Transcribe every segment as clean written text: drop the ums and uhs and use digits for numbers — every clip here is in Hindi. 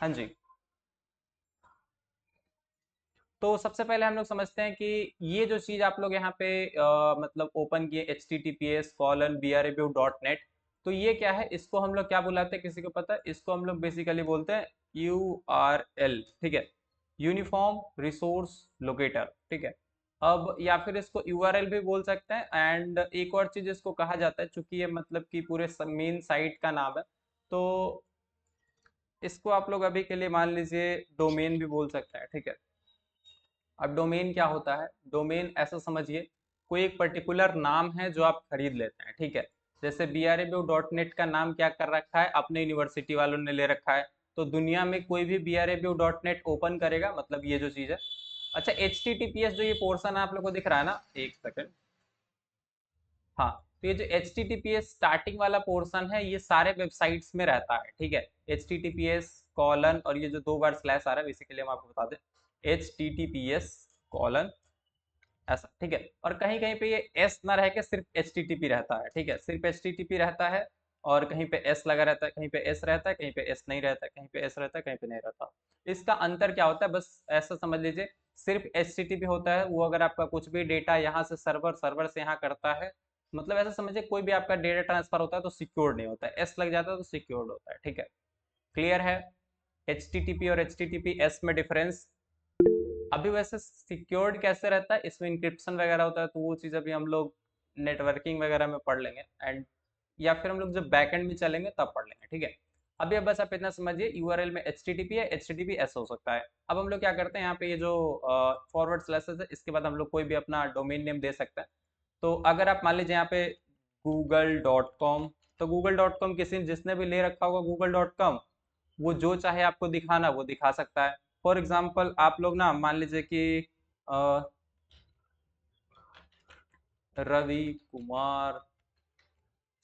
हाँ जी। तो सबसे पहले हम लोग समझते हैं कि ये जो चीज़ आप लोग यहाँ पे मतलब ओपन किए https://brreview.net, तो ये क्या है, इसको हम लोग क्या बुलाते हैं, किसी को पता है? इसको हम लोग बेसिकली बोलते हैं URL, ठीक है, यूनिफॉर्म रिसोर्स लोकेटर, ठीक है। अब या फिर इसको URL भी बोल सकते हैं, एंड एक और चीज़ इसको कहा जाता है, चूंकि ये मतलब कि पूरे मेन साइट का नाम है, तो इसको आप लोग अभी के लिए मान लीजिए डोमेन भी बोल सकते हैं, ठीक है। अब डोमेन क्या होता है? डोमेन ऐसा समझिए, कोई एक पर्टिकुलर नाम है जो आप खरीद लेते हैं, ठीक है। जैसे brreview.net का नाम क्या कर रखा है, अपने यूनिवर्सिटी वालों ने ले रखा है, तो दुनिया में कोई भी brreview.net ओपन करेगा, मतलब ये जो चीज़ है। अच्छा, HTTPS जो ये पोर्शन आप लोग को दिख रहा है ना, एक सेकंड। हाँ, तो ये जो HTTPS स्टार्टिंग वाला पोर्शन है, ये सारे वेबसाइट्स में रहता है, ठीक है। HTTPS: और ये जो दो बार स्लैश आ रहा है, बेसिकली हम आपको बता दें, HTTPS: ऐसा, ठीक है। और कहीं कहीं पे ये एस ना रह के सिर्फ एच टी टी पी रहता है, ठीक है, सिर्फ एच टी टी पी रहता है। और कहीं पे एस लगा रहता है, कहीं पे एस रहता है, कहीं पे एस नहीं रहता है, कहीं पे एस रहता है, कहीं पे नहीं रहता। इसका अंतर क्या होता है, बस ऐसा समझ लीजिए, सिर्फ एच टी टी पी होता है वो अगर आपका कुछ भी डेटा यहाँ से सर्वर, सर्वर से यहाँ करता है, मतलब ऐसा समझिए कोई भी आपका डेटा ट्रांसफर होता है तो सिक्योर्ड नहीं होता है, एस लग जाता है तो सिक्योर्ड होता है, ठीक है। क्लियर है? एच टी टी पी और H T T P S में डिफरेंस। अभी वैसे सिक्योर्ड कैसे रहता है, इसमें इंक्रिप्शन वगैरह होता है, तो वो चीज़ अभी हम लोग नेटवर्किंग वगैरह में पढ़ लेंगे, एंड या फिर हम लोग जब बैकएंड में चलेंगे तब पढ़ लेंगे, ठीक है। अभी अब बस आप इतना समझिए, यूआरएल में एच टी टी पी है, H T T P S हो सकता है। अब हम लोग क्या करते हैं, यहाँ पे ये जो फॉरवर्ड स्लैशेस है, इसके बाद हम लोग कोई भी अपना डोमेन नेम दे सकते हैं। तो अगर आप मान लीजिए यहाँ पे google.com, तो google.com किसी जिसने भी ले रखा होगा google.com, वो जो चाहे आपको दिखाना वो दिखा सकता है। फॉर एग्जाम्पल आप लोग ना मान लीजिए कि अ, रवि कुमार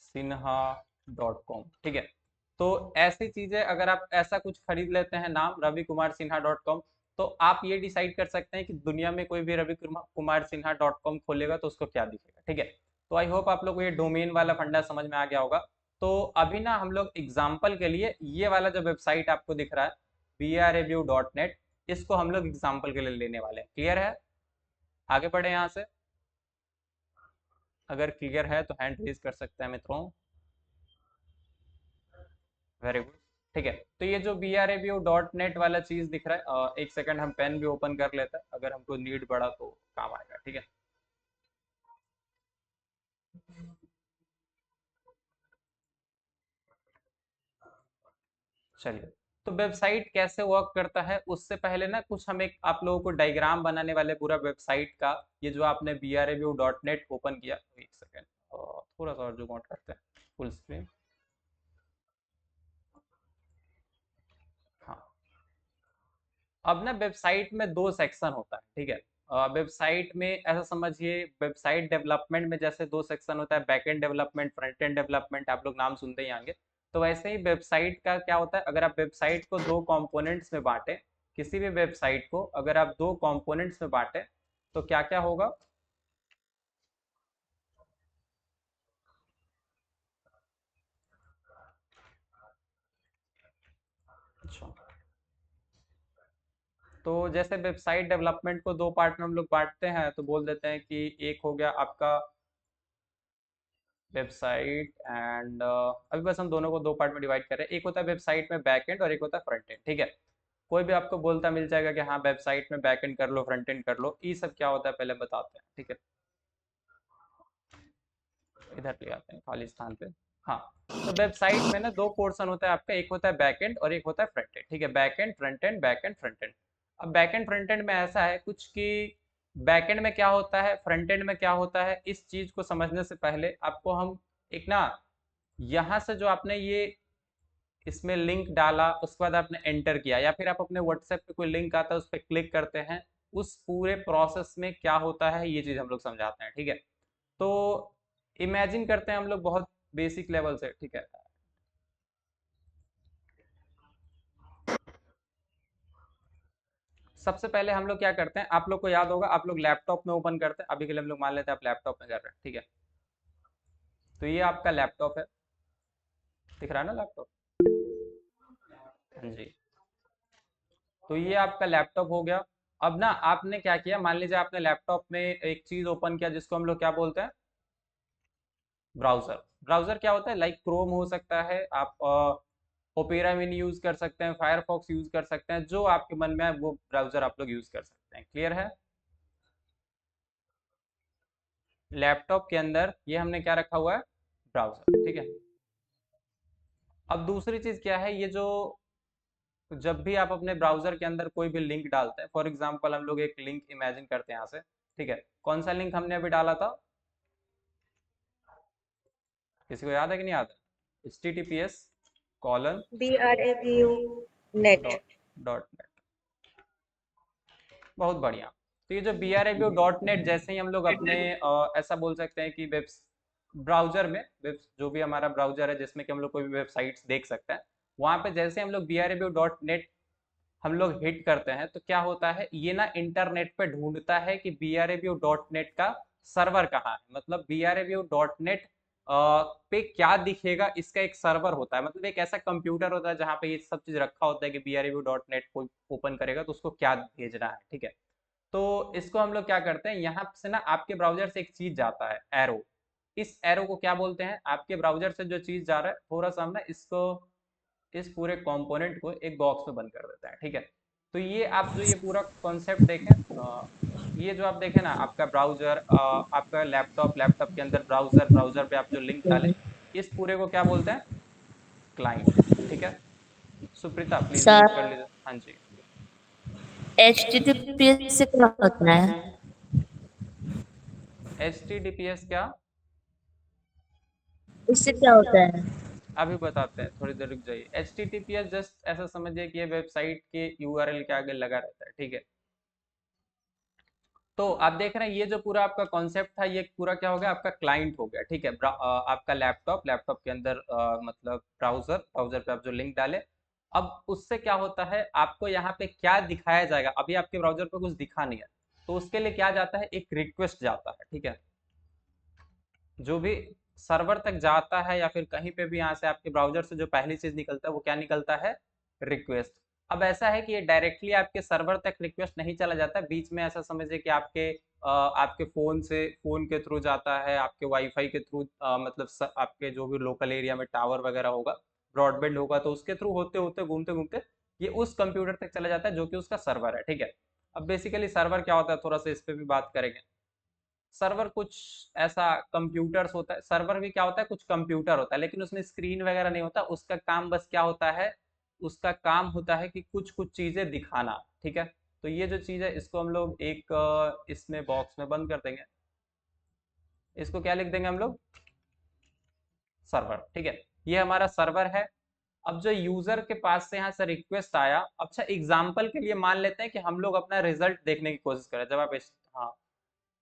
सिन्हा .com, ठीक है। तो ऐसी चीजें अगर आप ऐसा कुछ खरीद लेते हैं नाम, रवि कुमार सिन्हा .com, तो आप ये डिसाइड कर सकते हैं कि दुनिया में कोई भी रवि कुमार सिन्हा .com खोलेगा तो उसको क्या दिखेगा, ठीक है। तो आई होप आप लोग को ये डोमेन वाला फंडा समझ में आ गया होगा। तो अभी ना हम लोग एग्जाम्पल के लिए ये वाला जो वेबसाइट आपको दिख रहा है, brreview.net, इसको हम लोग एग्जाम्पल के लिए लेने वाले हैं। क्लियर है? आगे बढ़े यहाँ से। अगर क्लियर है तो हैंड रेज कर सकते हैं मित्रों। वेरी गुड, ठीक है। तो ये जो brreview.net वाला चीज दिख रहा है, एक सेकंड हम पेन भी ओपन कर लेते हैं, अगर हमको नीड पड़ा तो काम आएगा, ठीक है। चलिए, तो वेबसाइट कैसे वर्क करता है उससे पहले ना कुछ हम एक आप लोगों को डायग्राम बनाने वाले पूरा वेबसाइट का। ये जो आपने brreview.net ओपन किया, एक सेकंड, थोड़ा सा और जूम आउट करते हैं, फुल स्क्रीन। हाँ, अब ना वेबसाइट में दो सेक्शन होता है, ठीक है। वेबसाइट में ऐसा समझिए, वेबसाइट डेवलपमेंट में जैसे दो सेक्शन होता है, back and development, front end development, आप लोग नाम सुनते ही आएंगे। तो वैसे ही वेबसाइट का क्या होता है, अगर आप वेबसाइट को दो कंपोनेंट्स में बांटे, किसी भी वेबसाइट को अगर आप दो कंपोनेंट्स में बांटे, तो क्या क्या होगा। अच्छा, तो जैसे वेबसाइट डेवलपमेंट को दो पार्ट में हम लोग बांटते हैं, तो बोल देते हैं कि एक हो गया आपका वेबसाइट एंड, अभी बस हम दोनों को दो पार्ट में डिवाइड कर रहे हैं, एक होता है वेबसाइट में बैक एंड और एक होता है फ्रंट एंड, ठीक है। कोई भी आपको बोलता मिल जाएगा कि हाँ वेबसाइट में बैक एंड कर लो, फ्रंट एंड कर लो, ये सब क्या होता है पहले बताते हैं, ठीक है। इधर ले आते हैं खाली स्थान पे। हाँ, तो वेबसाइट में ना दो पोर्शन होता है आपका, एक होता है बैक एंड और एक होता है फ्रंट एंड, ठीक है। Back and front end, back and front end. अब बैक एंड फ्रंट एंड में ऐसा है कुछ कि बैक एंड में क्या होता है, फ्रंट एंड में क्या होता है, इस चीज को समझने से पहले आपको हम एक ना, यहाँ से जो आपने ये इसमें लिंक डाला, उसके बाद आपने एंटर किया, या फिर आप अपने व्हाट्सएप पे कोई लिंक आता है उस पर क्लिक करते हैं, उस पूरे प्रोसेस में क्या होता है ये चीज हम लोग समझाते हैं, ठीक है। तो इमेजिन करते हैं हम लोग बहुत बेसिक लेवल से, ठीक है। सबसे पहले हम लोग क्या करते हैं, आप लोग को याद होगा, आप लोग लैपटॉप में ओपन करते हैं, अभी के लिए हम लोग मान लेते हैं आप लैपटॉप में कर रहे हैं, ठीक है। तो ये आपका लैपटॉप है, दिख रहा है ना लैपटॉप? हाँ जी। तो ये आपका लैपटॉप हो गया। अब ना आपने क्या किया, मान लीजिए आपने लैपटॉप में एक चीज ओपन किया जिसको हम लोग क्या बोलते हैं, ब्राउजर। ब्राउजर क्या होता है, लाइक क्रोम हो सकता है, आप ओपेरा मिनी यूज कर सकते हैं, फायरफॉक्स यूज कर सकते हैं, जो आपके मन में है वो ब्राउजर आप लोग यूज कर सकते हैं। क्लियर है? लैपटॉप के अंदर ये हमने क्या रखा हुआ है, ब्राउजर। ठीक है। अब दूसरी चीज क्या है, ये जो जब भी आप अपने ब्राउजर के अंदर कोई भी लिंक डालते हैं, फॉर एग्जांपल हम लोग एक लिंक इमेजिन करते हैं यहाँ से, ठीक है, कौन सा लिंक हमने अभी डाला था, किसी को याद है कि नहीं याद है? https:// BRAVU net. Dot dot net. बहुत बढ़िया। तो ये जो BRAView.net, जैसे ही हम लोग अपने ऐसा बोल सकते हैं कि वेब ब्राउजर में, वेब जो भी हमारा ब्राउजर है जिसमें कि हम लोग कोई भी वेबसाइट्स देख सकते हैं, वहां पे जैसे हम लोग BRAView.net हम लोग हिट करते हैं, तो क्या होता है, ये ना इंटरनेट पे ढूंढता है कि BRAView.net का सर्वर कहाँ है, मतलब BRAView.net पे क्या दिखेगा, इसका एक सर्वर होता है, मतलब एक ऐसा कंप्यूटर होता है जहाँ पे ये सब चीज रखा होता है कि BRAView.net को ओपन करेगा तो उसको क्या भेजना है। ठीक है। तो इसको हम लोग क्या करते हैं, यहाँ से ना आपके ब्राउजर से एक चीज जाता है, एरो। इस एरो को क्या बोलते हैं, आपके ब्राउजर से जो चीज जा रहा है, थोड़ा सा हम ना इसको, इस पूरे कंपोनेंट को एक बॉक्स में बंद कर देते हैं। ठीक है। तो ये आप जो ये पूरा कॉन्सेप्ट देखें, ये जो आप देखें ना, आपका ब्राउजर, आपका लैपटॉप, लैपटॉप के अंदर ब्राउजर, ब्राउजर पे आप जो लिंक डालें, इस पूरे को क्या बोलते हैं, क्लाइंट। ठीक है। सुप्रीता प्लीज सर म्यूट कर लीजिए। हाँ जी। HTTPS से क्या होता है? HTTPS क्या, इससे क्या होता है? अभी बताते हैं, थोड़ी देर रुक जाइए। HTTPS जस्ट ऐसा समझिए कि ये वेबसाइट के URL के आगे लगा रहता है। ठीक है। तो आप देख रहे हैं ये जो पूरा आपका कॉन्सेप्ट था, ये पूरा क्या हो गया, आपका क्लाइंट हो गया। ठीक है। आपका लैपटॉप, लैपटॉप के अंदर मतलब ब्राउजर, ब्राउजर पे आप जो लिंक डाले, अब उससे क्या होता है, आपको यहाँ पे क्या दिखाया जाएगा, अभी आपके ब्राउजर पे कुछ दिखा नहीं है, तो उसके लिए क्या जाता है, एक रिक्वेस्ट जाता है। ठीक है। जो भी सर्वर तक जाता है या फिर कहीं पे भी यहाँ से आपके ब्राउजर से जो पहली चीज निकलता है वो क्या निकलता है, रिक्वेस्ट। अब ऐसा है कि ये डायरेक्टली आपके सर्वर तक रिक्वेस्ट नहीं चला जाता, बीच में ऐसा समझिए कि आपके फोन से, फोन के थ्रू जाता है, आपके वाईफाई के थ्रू, मतलब आपके जो भी लोकल एरिया में टावर वगैरह होगा, ब्रॉडबैंड होगा, तो उसके थ्रू होते होते घूमते घूमते ये उस कंप्यूटर तक चला जाता है जो कि उसका सर्वर है। ठीक है। अब बेसिकली सर्वर क्या होता है, थोड़ा सा इस पे भी बात करेंगे। सर्वर कुछ ऐसा कंप्यूटर्स होता है, सर्वर भी क्या होता है, कुछ कंप्यूटर होता है, लेकिन उसमें स्क्रीन वगैरह नहीं होता, उसका काम बस क्या होता है, उसका काम होता है कि कुछ कुछ चीजें दिखाना। ठीक है। तो ये जो चीज है इसको हम लोग एक इसमें बॉक्स में बंद कर देंगे, इसको क्या लिख देंगे हम लोग, सर्वर। ठीक है। ये हमारा सर्वर है। अब जो यूजर के पास से यहाँ से रिक्वेस्ट आया, अच्छा एग्जाम्पल के लिए मान लेते हैं कि हम लोग अपना रिजल्ट देखने की कोशिश करें, जब आप हाँ,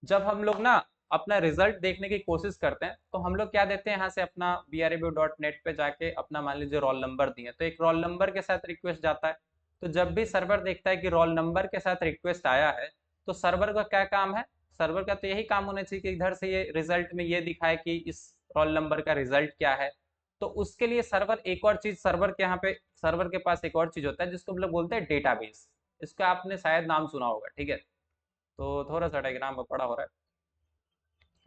जब हम लोग ना अपना रिजल्ट देखने की कोशिश करते हैं, तो हम लोग क्या देते हैं, यहाँ से अपना BRAView.net पे जाके अपना मान लीजिए रोल नंबर दिए, तो एक रोल नंबर के साथ रिक्वेस्ट जाता है। तो जब भी सर्वर देखता है कि रोल नंबर के साथ रिक्वेस्ट आया है, तो सर्वर का क्या काम है, सर्वर का तो यही काम होना चाहिए कि इधर से ये रिजल्ट में ये दिखाए कि इस रोल नंबर का रिजल्ट क्या है। तो उसके लिए सर्वर एक और चीज, सर्वर के यहाँ पे, सर्वर के पास एक और चीज होता है जिसको हम लोग बोलते हैं डेटाबेस। इसका आपने शायद नाम सुना होगा। ठीक है। तो थोड़ा सा डायग्राम में पड़ा हो रहा है,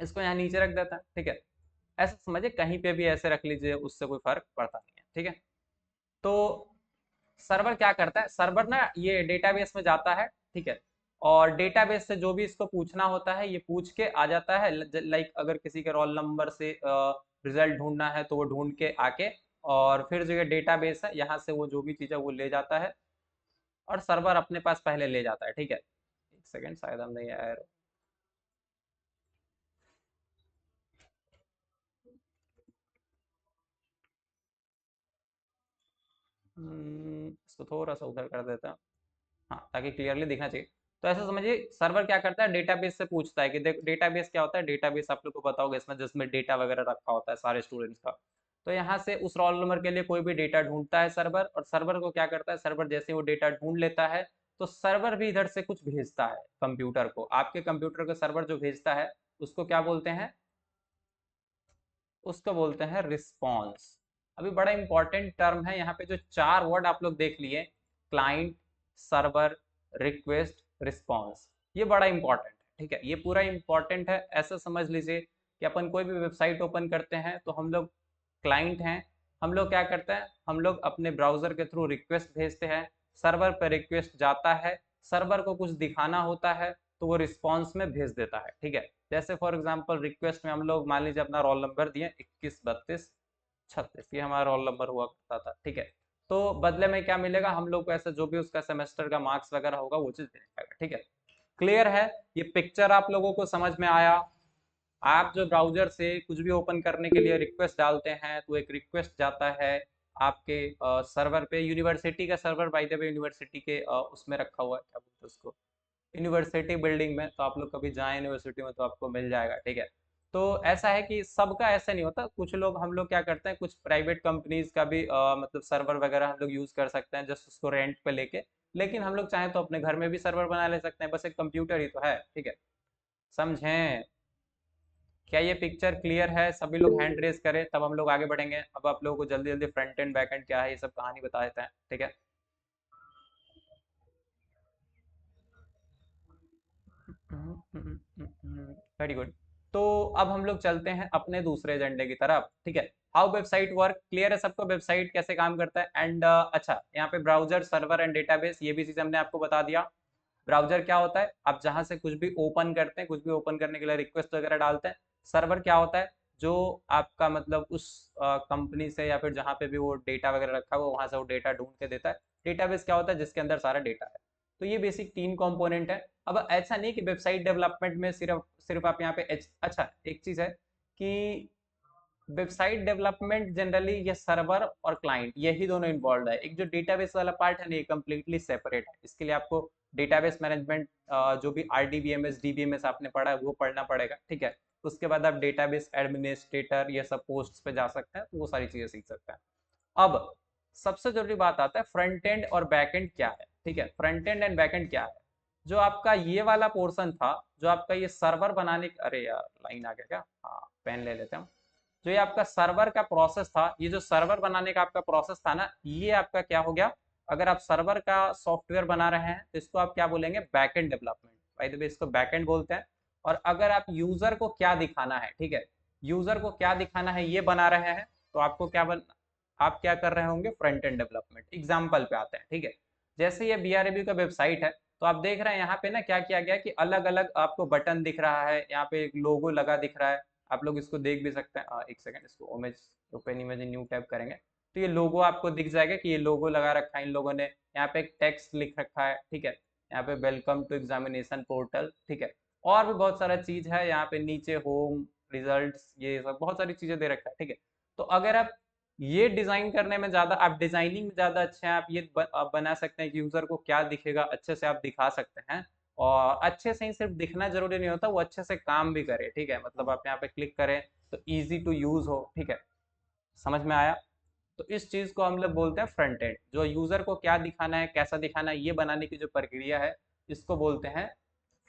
इसको यहाँ नीचे रख देता है। ठीक है। ऐसा समझिए कहीं पे भी ऐसे रख लीजिए, उससे कोई फर्क पड़ता नहीं है। ठीक है। तो सर्वर क्या करता है, सर्वर ना ये डेटाबेस में जाता है। ठीक है। और डेटाबेस से जो भी इसको पूछना होता है ये पूछ के आ जाता है, लाइक अगर किसी के रोल नंबर से रिजल्ट ढूंढना है तो वो ढूंढ के आके, और फिर जो ये डेटाबेस है यहाँ से वो जो भी चीज़ है वो ले जाता है, और सर्वर अपने पास पहले ले जाता है। ठीक है। एक सेकेंड, शायद हमने ये इसको थोड़ा सा उधर कर देता हूँ, हाँ, ताकि क्लियरली दिखना चाहिए। तो ऐसा समझिए सर्वर क्या करता है, डेटाबेस से पूछता है कि देख डेटाबेस क्या होता है, डेटाबेस आप लोग को पता होगा, इसमें जिसमें डेटा वगैरह रखा होता है सारे स्टूडेंट्स का। तो यहाँ से उस रोल नंबर के लिए कोई भी डेटा ढूंढता है सर्वर, और सर्वर को क्या करता है, सर्वर जैसे वो डेटा ढूंढ लेता है, तो सर्वर भी इधर से कुछ भेजता है कंप्यूटर को, आपके कंप्यूटर को सर्वर जो भेजता है उसको क्या बोलते हैं, उसको बोलते हैं रिस्पॉन्स। अभी बड़ा इंपॉर्टेंट टर्म है यहाँ पे, जो चार वर्ड आप लोग देख लिए, क्लाइंट, सर्वर रिक्वेस्ट रिस्पॉन्स। ये बड़ा इंपॉर्टेंट है, ठीक है, ये पूरा इंपॉर्टेंट है। ऐसा समझ लीजिए कि अपन कोई भी वेबसाइट ओपन करते हैं तो हम लोग क्लाइंट हैं, हम लोग क्या करते हैं, हम लोग अपने ब्राउजर के थ्रू रिक्वेस्ट भेजते हैं, सर्वर पर रिक्वेस्ट जाता है, सर्वर को कुछ दिखाना होता है तो वो रिस्पॉन्स में भेज देता है, ठीक है। जैसे फॉर एग्जांपल रिक्वेस्ट में हम लोग मान लीजिए अपना रोल नंबर दिए 21 32 36, ये हमारा रोल नंबर हुआ करता था, ठीक है। तो बदले में क्या मिलेगा, हम लोग को ऐसा जो भी उसका सेमेस्टर का मार्क्स वगैरह होगा वो चीज मिलेगा, ठीक है। क्लियर है, ये पिक्चर आप लोगों को समझ में आया। आप जो ब्राउजर से कुछ भी ओपन करने के लिए रिक्वेस्ट डालते हैं तो एक रिक्वेस्ट जाता है आपके सर्वर पे, यूनिवर्सिटी का server by the way, university के उसमें रखा हुआ है, क्या बोलते हैं उसको, यूनिवर्सिटी बिल्डिंग में। तो आप लोग कभी जाएं यूनिवर्सिटी में तो आपको मिल जाएगा, ठीक है। तो ऐसा है कि सबका ऐसा नहीं होता, कुछ लोग, हम लोग क्या करते हैं, कुछ प्राइवेट कंपनीज का भी मतलब सर्वर वगैरह हम लोग यूज कर सकते हैं जस्ट उसको रेंट पे लेके। लेकिन हम लोग चाहें तो अपने घर में भी सर्वर बना ले सकते हैं, बस एक कंप्यूटर ही तो है, ठीक है। समझें? क्या ये पिक्चर क्लियर है? सभी लोग हैंड रेज करें तब हम लोग आगे बढ़ेंगे। अब आप लोगों को जल्दी जल्दी फ्रंट एंड बैक एंड क्या है ये सब कहानी बता देते हैं, ठीक है। Very good. तो अब हम लोग चलते हैं अपने दूसरे एजेंडे की तरफ, ठीक है। हाउ वेबसाइट वर्क, क्लियर है सबको, वेबसाइट कैसे काम करता है। एंड अच्छा, यहाँ पे ब्राउजर, सर्वर एंड डेटाबेस, ये भी चीज हमने आपको बता दिया। ब्राउजर क्या होता है, आप जहां से कुछ भी ओपन करते हैं, कुछ भी ओपन करने के लिए रिक्वेस्ट वगैरह डालते हैं। सर्वर क्या होता है, जो आपका मतलब उस कंपनी से या फिर जहां पे भी वो डेटा वगैरह रखा हुआ वहां से वो डेटा ढूंढ के देता है। डेटाबेस क्या होता है, जिसके अंदर सारा डेटा है। तो ये बेसिक 3 कंपोनेंट है। अब ऐसा नहीं कि वेबसाइट डेवलपमेंट में सिर्फ सिर्फ आप यहाँ पे अच्छा, एक चीज है कि वेबसाइट डेवलपमेंट जनरली ये सर्वर और क्लाइंट यही दोनों इन्वॉल्व है। एक जो डेटाबेस वाला पार्ट है ना, ये कम्प्लीटली सेपरेट है। इसके लिए आपको डेटाबेस मैनेजमेंट, जो भी RDBMS DBMS आपने पढ़ा है वो पढ़ना पड़ेगा, ठीक है। उसके बाद आप डेटाबेस एडमिनिस्ट्रेटर ये सब पोस्ट पे जा सकते हैं, तो वो सारी चीजें सीख सकते हैं। अब सबसे जरूरी बात आता है फ्रंट एंड और बैक एंड क्या है, ठीक है। Front end and back and क्या है। जो आपका ये वाला पोर्शन था, जो आपका ये सर्वर बनाने, अरे यार लाइन आ गया क्या, हाँ पेन ले लेते हैं हम। जो ये आपका सर्वर का प्रोसेस था, ये जो सर्वर बनाने का आपका प्रोसेस था ना, ये आपका क्या हो गया। अगर आप सर्वर का सॉफ्टवेयर बना रहे हैं तो इसको आप क्या बोलेंगे, backend development, by the way इसको बैकएंड बोलते हैं। और अगर आप यूजर को क्या दिखाना है, ठीक है, यूजर को क्या दिखाना है ये बना रहे हैं, तो आपको आप क्या कर रहे होंगे, फ्रंट एंड डेवलपमेंट। एग्जाम्पल पे आते हैं, ठीक है। जैसे ये BRAB का वेबसाइट है, तो आप देख रहे हैं यहाँ पे ना क्या किया गया कि अलग अलग आपको बटन दिख रहा है, यहाँ पे एक लोगो लगा दिख रहा है। आप लोग इसको देख भी सकते हैं, एक सेकंड, इसको image open image new tab करेंगे तो ये लोगो आपको दिख जाएगा कि ये लोगो लगा रखा है इन लोगों ने। यहाँ पे एक टेक्स्ट लिख रखा है, ठीक है। यहाँ पे वेलकम टू एग्जामिनेशन पोर्टल, ठीक है। और भी बहुत सारा चीज है, यहाँ पे नीचे होम रिजल्ट्स, ये सब बहुत सारी चीजें दे रखा है, ठीक है। तो अगर आप ये डिजाइन करने में ज्यादा, आप डिजाइनिंग में ज्यादा अच्छे हैं, आप ये आप बना सकते हैं कि यूजर को क्या दिखेगा अच्छे से आप दिखा सकते हैं। और अच्छे से ही सिर्फ दिखना जरूरी नहीं होता, वो अच्छे से काम भी करे, ठीक है। मतलब आप यहाँ पे क्लिक करें तो इजी टू यूज हो, ठीक है। समझ में आया? तो इस चीज को हम लोग बोलते हैं फ्रंट एंड। जो यूजर को क्या दिखाना है, कैसा दिखाना है, ये बनाने की जो प्रक्रिया है, इसको बोलते हैं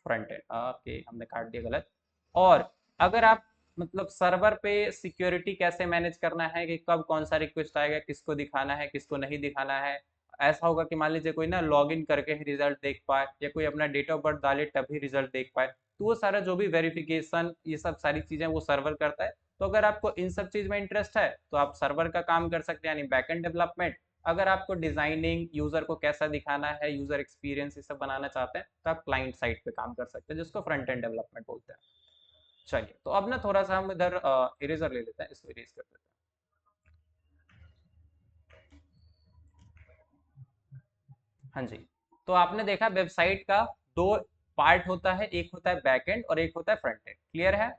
फ्रंट एंड। ओके, हमने काट दिया गलत। और अगर आप मतलब सर्वर पे सिक्योरिटी कैसे मैनेज करना है कि कब कौन सा रिक्वेस्ट आएगा, किसको दिखाना है किसको नहीं दिखाना है। ऐसा होगा कि मान लीजिए कोई ना लॉग इन करके ही रिजल्ट देख पाए, या कोई अपना डेट ऑफ बर्थ डाले तभी रिजल्ट देख पाए। तो वो सारा जो भी वेरिफिकेशन ये सब सारी चीजें वो सर्वर करता है। तो अगर आपको इन सब चीज में इंटरेस्ट है तो आप सर्वर का काम कर सकते हैं, यानी बैकएंड डेवलपमेंट। अगर आपको डिजाइनिंग, यूजर को कैसा दिखाना है, यूजर एक्सपीरियंस ये सब बनाना चाहते हैं तो आप क्लाइंट साइड पे काम कर सकते हैं, जिसको फ्रंट एंड डेवलपमेंट बोलते हैं। चलिए, तो अब ना थोड़ा सा हम इधर इरेजर ले लेते हैं, इसको इरेज कर देते हैं। हाँ जी। तो आपने देखा वेबसाइट का दो पार्ट होता है, एक होता है बैक एंड और एक होता है फ्रंट एंड। क्लियर है?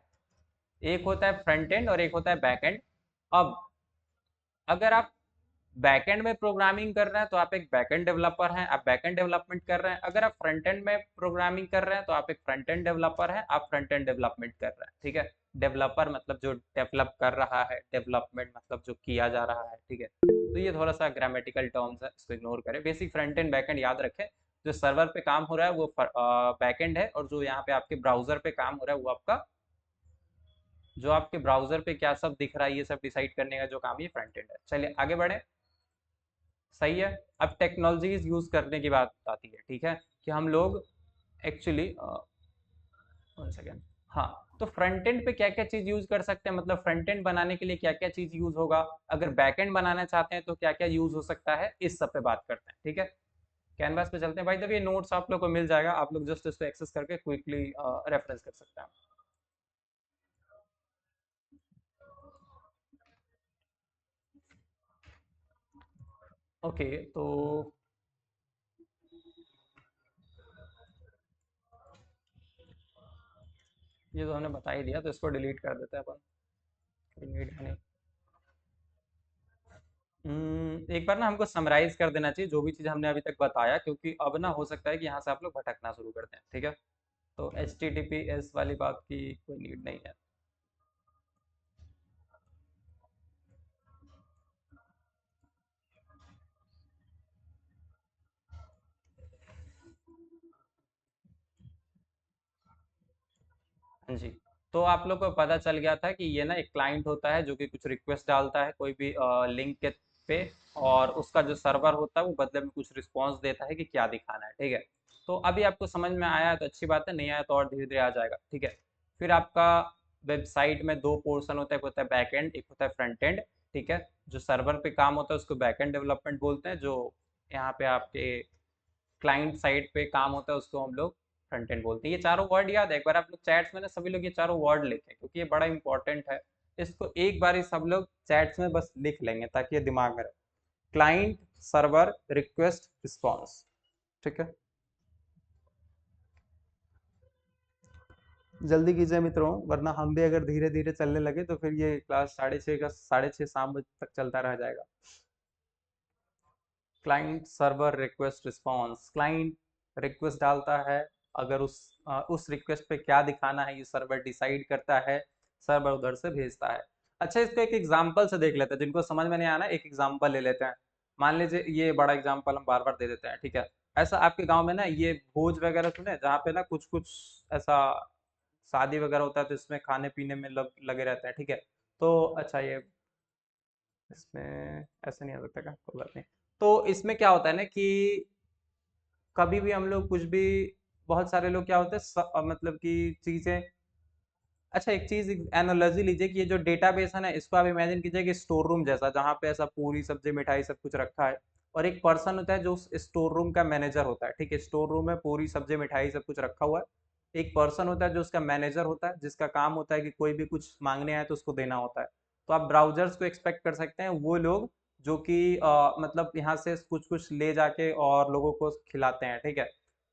एक होता है फ्रंट एंड और एक होता है बैक एंड। अब अगर आप बैकएंड में प्रोग्रामिंग कर रहे हैं तो आप एक बैकएंड डेवलपर हैं, आप बैकएंड डेवलपमेंट कर रहे हैं। अगर आप फ्रंट एंड में प्रोग्रामिंग कर रहे हैं तो आप एक फ्रंट एंड डेवलपर हैं, आप फ्रंट एंड डेवलपमेंट कर रहे हैं, ठीक है। डेवलपर मतलब जो डेवलप कर रहा है, डेवलपमेंट मतलब जो किया जा रहा है, ठीक है। तो ये थोड़ा सा ग्रामेटिकल टर्म्स है, इसको इग्नोर करें। बेसिक फ्रंट एंड बैकएंड याद रखें। जो सर्वर पे काम हो रहा है वो बैकएंड है, और जो यहाँ पे आपके ब्राउजर पे काम हो रहा है वो आपका, जो आपके ब्राउजर पे क्या सब दिख रहा है ये सब डिसाइड करने का जो काम है फ्रंट एंड है। चलिए आगे बढ़े। सही है। अब टेक्नोलॉजीज यूज करने की बात आती है, ठीक है, कि हम लोग एक्चुअली 1 सेकेंड, हाँ, तो फ्रंट एंड पे क्या क्या चीज यूज कर सकते हैं, मतलब फ्रंट एंड बनाने के लिए क्या क्या चीज यूज होगा, अगर बैक एंड बनाना चाहते हैं तो क्या क्या यूज हो सकता है, इस सब पे बात करते हैं, ठीक है। कैनवास पे चलते हैं भाई, जब ये नोट्स आप लोग को मिल जाएगा, आप लोग जस्ट इसको एक्सेस करके क्विकली रेफरेंस कर सकते हैं। ओके, तो ये तो हमने बता ही दिया, तो इसको डिलीट कर देते हैं अपन, नीड नहीं। एक बार ना हमको समराइज कर देना चाहिए जो भी चीज़ हमने अभी तक बताया, क्योंकि अब ना हो सकता है कि यहाँ से आप लोग भटकना शुरू कर दें, ठीक है। तो HTTPS वाली बात की कोई नीड नहीं है। हाँ जी। तो आप लोग को पता चल गया था कि ये ना एक क्लाइंट होता है जो कि कुछ रिक्वेस्ट डालता है कोई भी लिंक के पे, और उसका जो सर्वर होता है वो बदले में कुछ रिस्पॉन्स देता है कि क्या दिखाना है, ठीक है। तो अभी आपको समझ में आया है तो अच्छी बात है, नहीं आया तो और धीरे धीरे आ जाएगा, ठीक है। फिर आपका वेबसाइट में दो पोर्शन होता है, एक होता है बैक एंड, एक होता है फ्रंट एंड, ठीक है। जो सर्वर पे काम होता है उसको बैक एंड डेवलपमेंट बोलते हैं, जो यहाँ पे आपके क्लाइंट साइड पे काम होता है उसको हम लोग फ्रंट एंड बोलते हैं। ये चारों वर्ड याद है, एक बार आप लोग चैट्स में ना सभी लोग ये चारों वर्ड लिखें, क्योंकि ये बड़ा इंपॉर्टेंट है। इसको एक बार ही सब लोग चैट्स में बस लिख लेंगे ताकि ये दिमाग में रहे। क्लाइंट, सर्वर, रिक्वेस्ट, रिस्पॉन्स, ठीक है। जल्दी कीजिए मित्रों, वरना हम भी अगर धीरे धीरे चलने लगे तो फिर ये क्लास 6:30 का 6:30 शाम बजे तक चलता रह जाएगा। Client, server, request, response. Client request डालता है, अगर उस रिक्वेस्ट पे क्या दिखाना है ये सर्वर डिसाइड करता है, सर्वर उधर से भेजता है। अच्छा, इसको एक एग्जांपल से देख लेते हैं, जिनको समझ में नहीं आना एक एग्जांपल ले लेते हैं। मान लीजिए ये बड़ा एग्जांपल हम बार बार दे देते हैं, ठीक है। ऐसा आपके गांव में ना ये भोज वगैरह सुने, जहाँ पे ना कुछ कुछ ऐसा शादी वगैरह होता है तो इसमें खाने पीने में लगे रहते हैं, ठीक है। तो अच्छा, ये इसमें ऐसे नहीं आ सकता क्या, कोई बात नहीं। तो इसमें क्या होता है ना कि कभी भी हम लोग कुछ भी, बहुत सारे लोग क्या होते हैं मतलब कि चीजें, अच्छा एक चीज एनालॉजी लीजिए कि ये जो डेटाबेस है ना, इसको आप इमेजिन कीजिए कि स्टोर रूम जैसा, जहाँ पे ऐसा पूरी सब्जी मिठाई सब कुछ रखा है, और एक पर्सन होता है जो उस स्टोर रूम का मैनेजर होता है, ठीक है। स्टोर रूम में पूरी सब्जी मिठाई सब कुछ रखा हुआ है, एक पर्सन होता है जो उसका मैनेजर होता है, जिसका काम होता है कि कोई भी कुछ मांगने आए तो उसको देना होता है। तो आप ब्राउजर्स को एक्सपेक्ट कर सकते हैं, वो लोग जो कि मतलब यहाँ से कुछ कुछ ले जाके और लोगों को खिलाते हैं, ठीक है।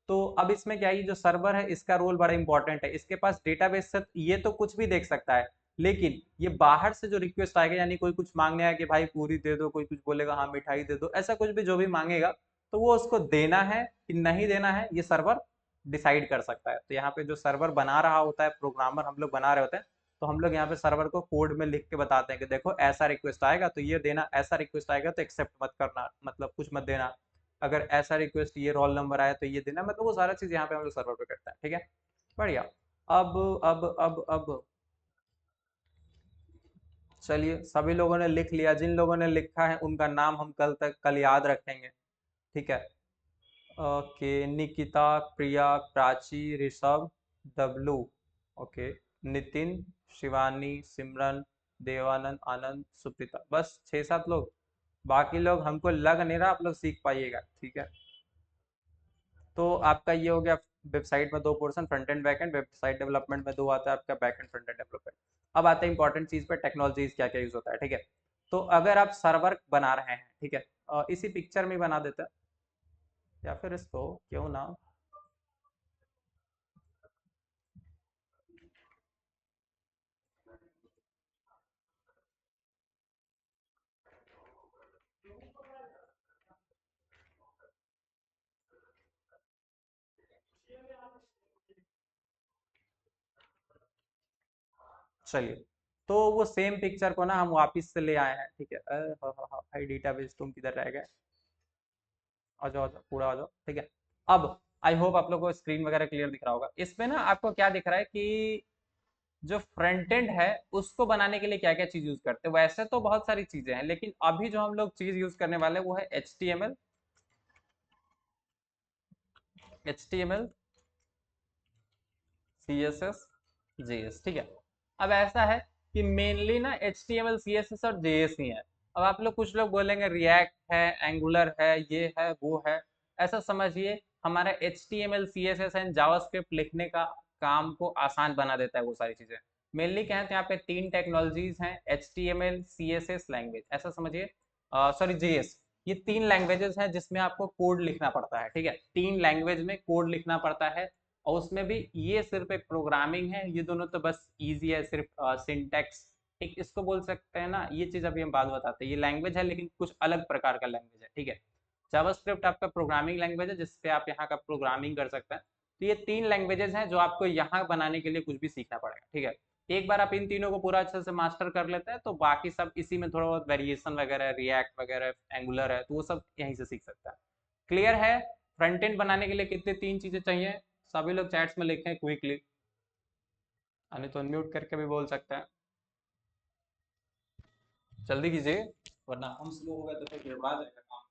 तो अब इसमें क्या है, ये जो सर्वर है इसका रोल बड़ा इंपॉर्टेंट है, इसके पास डेटाबेस से ये तो कुछ भी देख सकता है, लेकिन ये बाहर से जो रिक्वेस्ट आएगा, यानी कोई कुछ मांगने आया कि भाई पूरी दे दो, कोई कुछ बोलेगा हाँ मिठाई दे दो, ऐसा कुछ भी जो भी मांगेगा, तो वो उसको देना है कि नहीं देना है ये सर्वर डिसाइड कर सकता है। तो यहाँ पे जो सर्वर बना रहा होता है, प्रोग्रामर हम लोग बना रहे होते हैं, तो हम लोग यहाँ पे सर्वर को कोड में लिख के बताते हैं कि देखो ऐसा रिक्वेस्ट आएगा तो ये देना, ऐसा रिक्वेस्ट आएगा तो एक्सेप्ट मत करना, मतलब कुछ मत देना, अगर ऐसा रिक्वेस्ट ये रोल नंबर आया तो ये देना, मतलब वो सारा चीज यहाँ पे हम लोग सर्वर पे करते हैं, ठीक है। बढ़िया। अब चलिए, सभी लोगों ने लिख लिया, जिन लोगों ने लिखा है उनका नाम हम कल याद रखेंगे, ठीक है। ओके, निकिता, प्रिया, प्राची, ऋषभ, डब्लू, ओके, नितिन, शिवानी, सिमरन, देवानंद, आनंद, सुप्रीता, बस 6-7 लोग। बाकी लोग हमको लग नहीं रहा आप लोग सीख पाइएगा, ठीक है। तो आपका ये हो गया, वेबसाइट में दो portion, front end back and, website development में दो आता है आपका, back and front end development. अब आते हैं इंपॉर्टेंट चीज पे, टेक्नोलॉजीज क्या क्या यूज होता है, ठीक है। तो अगर आप सर्वर बना रहे हैं, ठीक है, इसी पिक्चर में बना देते हैं, या फिर इसको क्यों ना, चलिए, तो वो सेम पिक्चर को ना हम वापस से ले आए हैं, ठीक है। भाई डेटाबेस तुम किधर रह गए, आ जाओ आ जाओ, पूरा आ जाओ, ठीक है। अब आई होप आप लोग को स्क्रीन वगैरह क्लियर दिख रहा होगा। इसमें ना आपको क्या दिख रहा है कि जो फ्रंट एंड है उसको बनाने के लिए क्या क्या चीज यूज करते हैं। वैसे तो बहुत सारी चीजें हैं, लेकिन अभी जो हम लोग चीज यूज करने वाले हैं वो है HTML, CSS, JS। ठीक है। अब ऐसा है कि मेनली ना HTML, CSS और JS ही है। अब आप लोग कुछ लोग बोलेंगे रिएक्ट है, एंगुलर है, ये है वो है। ऐसा समझिए हमारा HTML, CSS एंड जावास्क्रिप्ट लिखने का काम को आसान बना देता है वो सारी चीजें। मेनली क्या है, यहाँ पे तीन टेक्नोलॉजीज हैं, HTML, CSS लैंग्वेज, ऐसा समझिए, सॉरी JS। ये तीन लैंग्वेजेस हैं जिसमें आपको कोड लिखना पड़ता है। ठीक है, तीन लैंग्वेज में कोड लिखना पड़ता है। और उसमें भी ये सिर्फ एक प्रोग्रामिंग है, ये दोनों तो बस इजी है, सिर्फ सिंटैक्स एक इसको बोल सकते हैं ना। ये चीज अभी हम बाद बताते हैं। ये लैंग्वेज है लेकिन कुछ अलग प्रकार का लैंग्वेज है। ठीक है, जावास्क्रिप्ट आपका प्रोग्रामिंग लैंग्वेज है जिसपे आप यहाँ का प्रोग्रामिंग कर सकते हैं। तो ये तीन लैंग्वेजेस हैं जो आपको यहाँ बनाने के लिए कुछ भी सीखना पड़ेगा। ठीक है, एक बार आप इन तीनों को पूरा अच्छे से मास्टर कर लेते हैं तो बाकी सब इसी में थोड़ा बहुत वेरिएशन वगैरह, रिएक्ट वगैरह, एंगुलर है, तो वो सब यहीं से सीख सकता है। क्लियर है? फ्रंट एंड बनाने के लिए कितने तीन चीजें चाहिए, सभी लोग चैट्स में लिखें क्विकली, नहीं तो अनम्यूट करके भी बोल सकते हैं। जल्दी कीजिए वरना हम स्लो हो गए तो फिर गड़बड़ा जाएगा काम।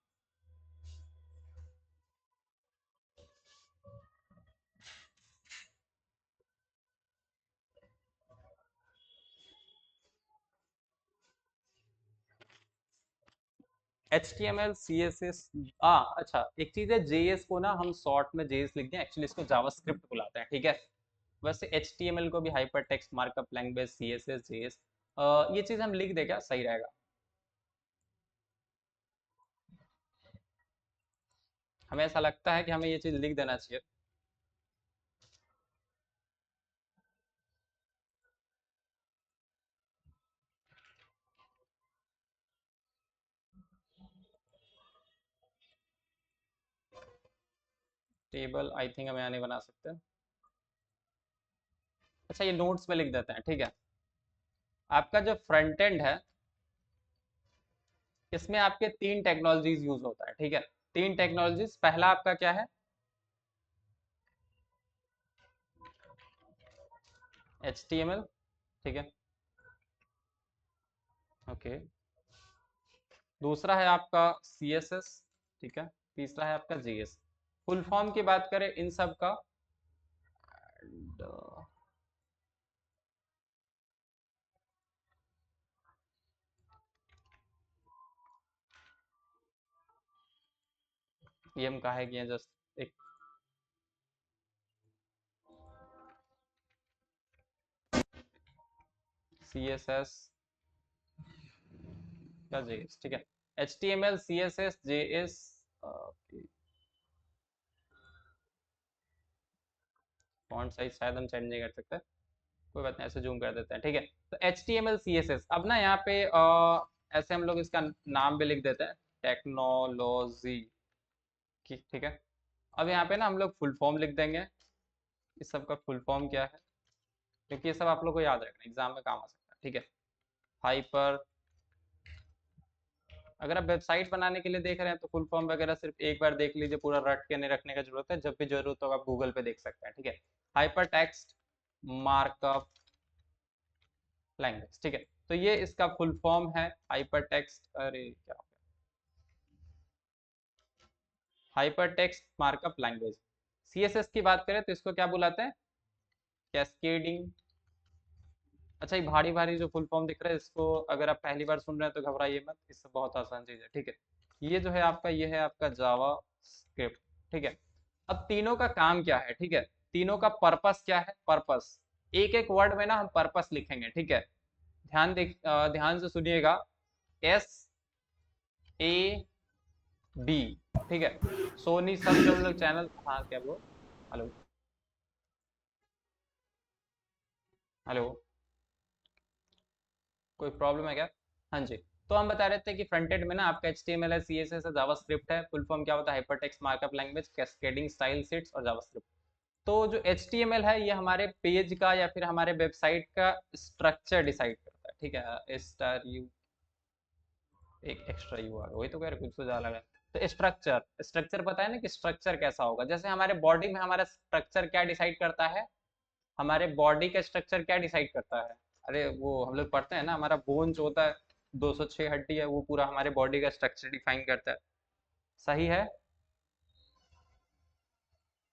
HTML, CSS, अच्छा एक चीज है, JS को ना हम शॉर्ट में JS लिखते हैं, एक्चुअली इसको जावास्क्रिप्ट बुलाते हैं। ठीक है, वैसे HTML को भी hyper text markup language, CSS, JS, ये चीज हम लिख देगा सही रहेगा। हमें ऐसा लगता है कि हमें ये चीज लिख देना चाहिए। टेबल आई थिंक हम यहाँ नहीं बना सकते। अच्छा ये नोट्स में लिख देते हैं। ठीक है, आपका जो फ्रंट एंड है इसमें आपके तीन टेक्नोलॉजीज यूज होता है। ठीक है, तीन टेक्नोलॉजीज, पहला आपका क्या है, HTML। ठीक है, ओके। दूसरा है आपका CSS। ठीक है, तीसरा है आपका JS। फुल फॉर्म की बात करें इन सब का, ये हम कहा है कि जस्ट एक CSS का JS। ठीक है, HTML, CSS, JS। Font size शायद हम चेंज नहीं कर सकते, कोई बात नहीं, ऐसे जूम कर देते हैं। ठीक है, तो HTML, CSS, अब ना यहाँ पे ऐसे हम लोग इसका नाम भी लिख देते हैं, टेक्नोलॉजी की। ठीक है, अब यहाँ पे ना हम लोग फुल फॉर्म लिख देंगे, इस सब का फुल फॉर्म क्या है, क्योंकि ये सब आप लोग को याद रखना, एग्जाम में काम आ सकता है। ठीक है, हाइपर, अगर आप वेबसाइट बनाने के लिए देख रहे हैं तो फुल फॉर्म वगैरह सिर्फ एक बार देख लीजिए, पूरा रट के नहीं रखने का जरूरत है, जब भी जरूरत हो आप गूगल पे देख सकते हैं। ठीक है, हाइपर टेक्स्ट मार्कअप लैंग्वेज। ठीक है, तो ये इसका फुल फॉर्म है, हाइपर टेक्स्ट, अरे क्या, hyper text markup language. CSS की बात करें तो इसको क्या बुलाते हैं, कैस्केडिंग। अच्छा ये भारी भारी जो फुल फॉर्म दिख रहा है, इसको अगर आप पहली बार सुन रहे हैं तो घबराइए मत, इससे बहुत आसान चीज है। ठीक है, ये जो है आपका, ये है आपका जावा स्क्रिप्ट। ठीक है, अब तीनों का काम क्या है, ठीक है, तीनों का पर्पस क्या है, पर्पस एक एक वर्ड में ना हम पर्पस लिखेंगे। ठीक है, ध्यान से सुनिएगा, SAB। ठीक है, सोनी सब जो हम लोग चैनल, हाँ क्या वो, हेलो, हेलो, कोई प्रॉब्लम है क्या? हाँ जी, तो हम बता रहे थे कि फ्रंट एंड में ना आपका HTML है, CSS है, जावास्क्रिप्ट है। फुल फॉर्म क्या होता है, hypertext markup language, cascading style sheets और जावास्क्रिप्ट। तो जो HTML है ये हमारे पेज का या फिर हमारे वेबसाइट का स्ट्रक्चर डिसाइड करता है। ठीक है, स्टार यू, एक एक्स्ट्रा यू आ गया, वही तो कह रहे कुछ तो ज्यादा लगा। तो स्ट्रक्चर, स्ट्रक्चर पता है ना कि स्ट्रक्चर कैसा होगा, जैसे हमारे बॉडी में हमारा स्ट्रक्चर क्या डिसाइड करता है, हमारे बॉडी का स्ट्रक्चर क्या डिसाइड करता है? अरे वो हम लोग पढ़ते हैं ना, हमारा बोन जो होता है 206 हड्डी है, वो पूरा हमारे बॉडी का स्ट्रक्चर डिफाइन करता है। सही है।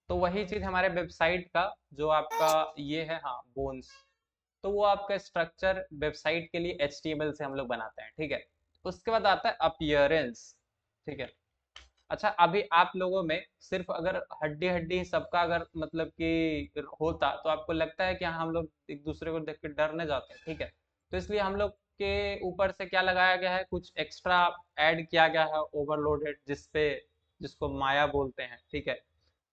तो वही चीज हमारे वेबसाइट का जो आपका ये है, हाँ बोन्स, तो वो आपका स्ट्रक्चर वेबसाइट के लिए HTML से हम लोग बनाते हैं, ठीक है। उसके बाद आता है अपीयरेंस, ठीक है। अच्छा, अभी आप लोगों में सिर्फ अगर हड्डी हड्डी सबका अगर मतलब कि होता तो आपको लगता है कि हाँ, हम लोग एक दूसरे को देख के डरने जाते हैं, ठीक है। तो इसलिए हम लोग के ऊपर से क्या लगाया गया है, कुछ एक्स्ट्रा ऐड किया गया है, ओवरलोडेड, जिसको माया बोलते हैं, ठीक है।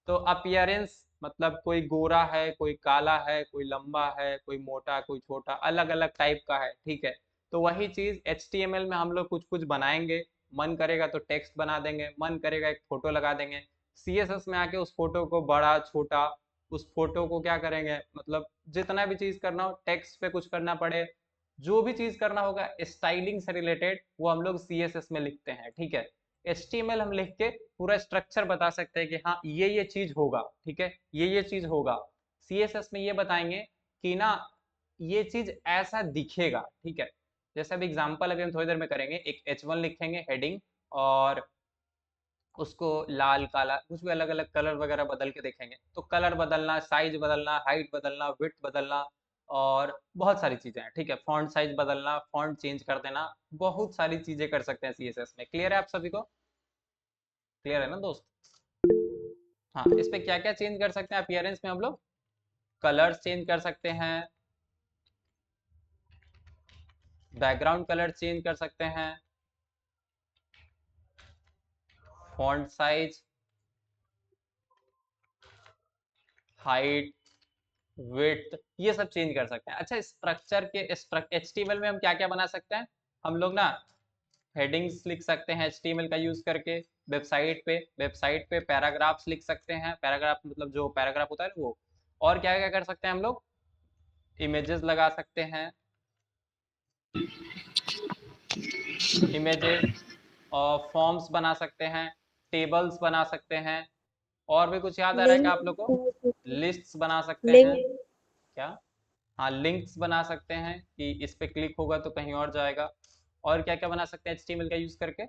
तो अपीयरेंस मतलब कोई गोरा है, कोई काला है, कोई लंबा है, कोई मोटा, कोई छोटा, अलग अलग टाइप का है, ठीक है। तो वही चीज HTML में हम लोग कुछ कुछ बनाएंगे। मन करेगा तो टेक्स्ट बना देंगे, मन करेगा एक फोटो लगा देंगे। CSS में आके उस फोटो को बड़ा छोटा, उस फोटो को क्या करेंगे, मतलब जितना भी चीज करना हो, टेक्स्ट पे कुछ करना पड़े, जो भी चीज करना होगा स्टाइलिंग से रिलेटेड, वो हम लोग CSS में लिखते हैं, ठीक है। HTML हम लिख के पूरा स्ट्रक्चर बता सकते हैं कि हाँ ये चीज होगा, ठीक है, ये चीज होगा। CSS में ये बताएंगे कि ना ये चीज ऐसा दिखेगा, ठीक है। जैसे अभी एग्जांपल अभी हम थोड़ी देर में करेंगे, एक H1 लिखेंगे हेडिंग, और उसको लाल काला कुछ भी अलग अलग कलर वगैरह बदल के देखेंगे, तो कलर बदलना, साइज बदलना, हाइट बदलना, विड्थ बदलना, और बहुत सारी चीजें हैं, ठीक है। फॉन्ट साइज बदलना, फॉन्ट चेंज कर देना, बहुत सारी चीजें कर सकते हैं CSS में। क्लियर है आप सभी को? क्लियर है ना दोस्त? हाँ, इस पे क्या क्या चेंज कर सकते हैं अपीयरेंस में हम लोग? कलर्स चेंज कर सकते हैं, बैकग्राउंड कलर चेंज कर सकते हैं, फॉन्ट साइज, हाइट, विड्थ, ये सब चेंज कर सकते हैं। अच्छा, स्ट्रक्चर के HTML में हम क्या क्या बना सकते हैं? हम लोग ना हेडिंग्स लिख सकते हैं HTML का यूज करके। वेबसाइट पे पैराग्राफ्स लिख सकते हैं, पैराग्राफ मतलब जो पैराग्राफ होता है ना वो। और क्या क्या कर सकते हैं हम लोग? इमेजेस लगा सकते हैं, इमेजेस, और फॉर्म्स बना सकते हैं, टेबल्स बना सकते हैं। और भी कुछ याद आ रहा है क्या आप लोग को? लिंक लिस्ट्स बना सकते हैं। लिंक क्या? हाँ, लिंक्स बना सकते हैं कि इस पे क्लिक होगा तो कहीं और जाएगा। और क्या क्या बना सकते हैं HTML का यूज करके?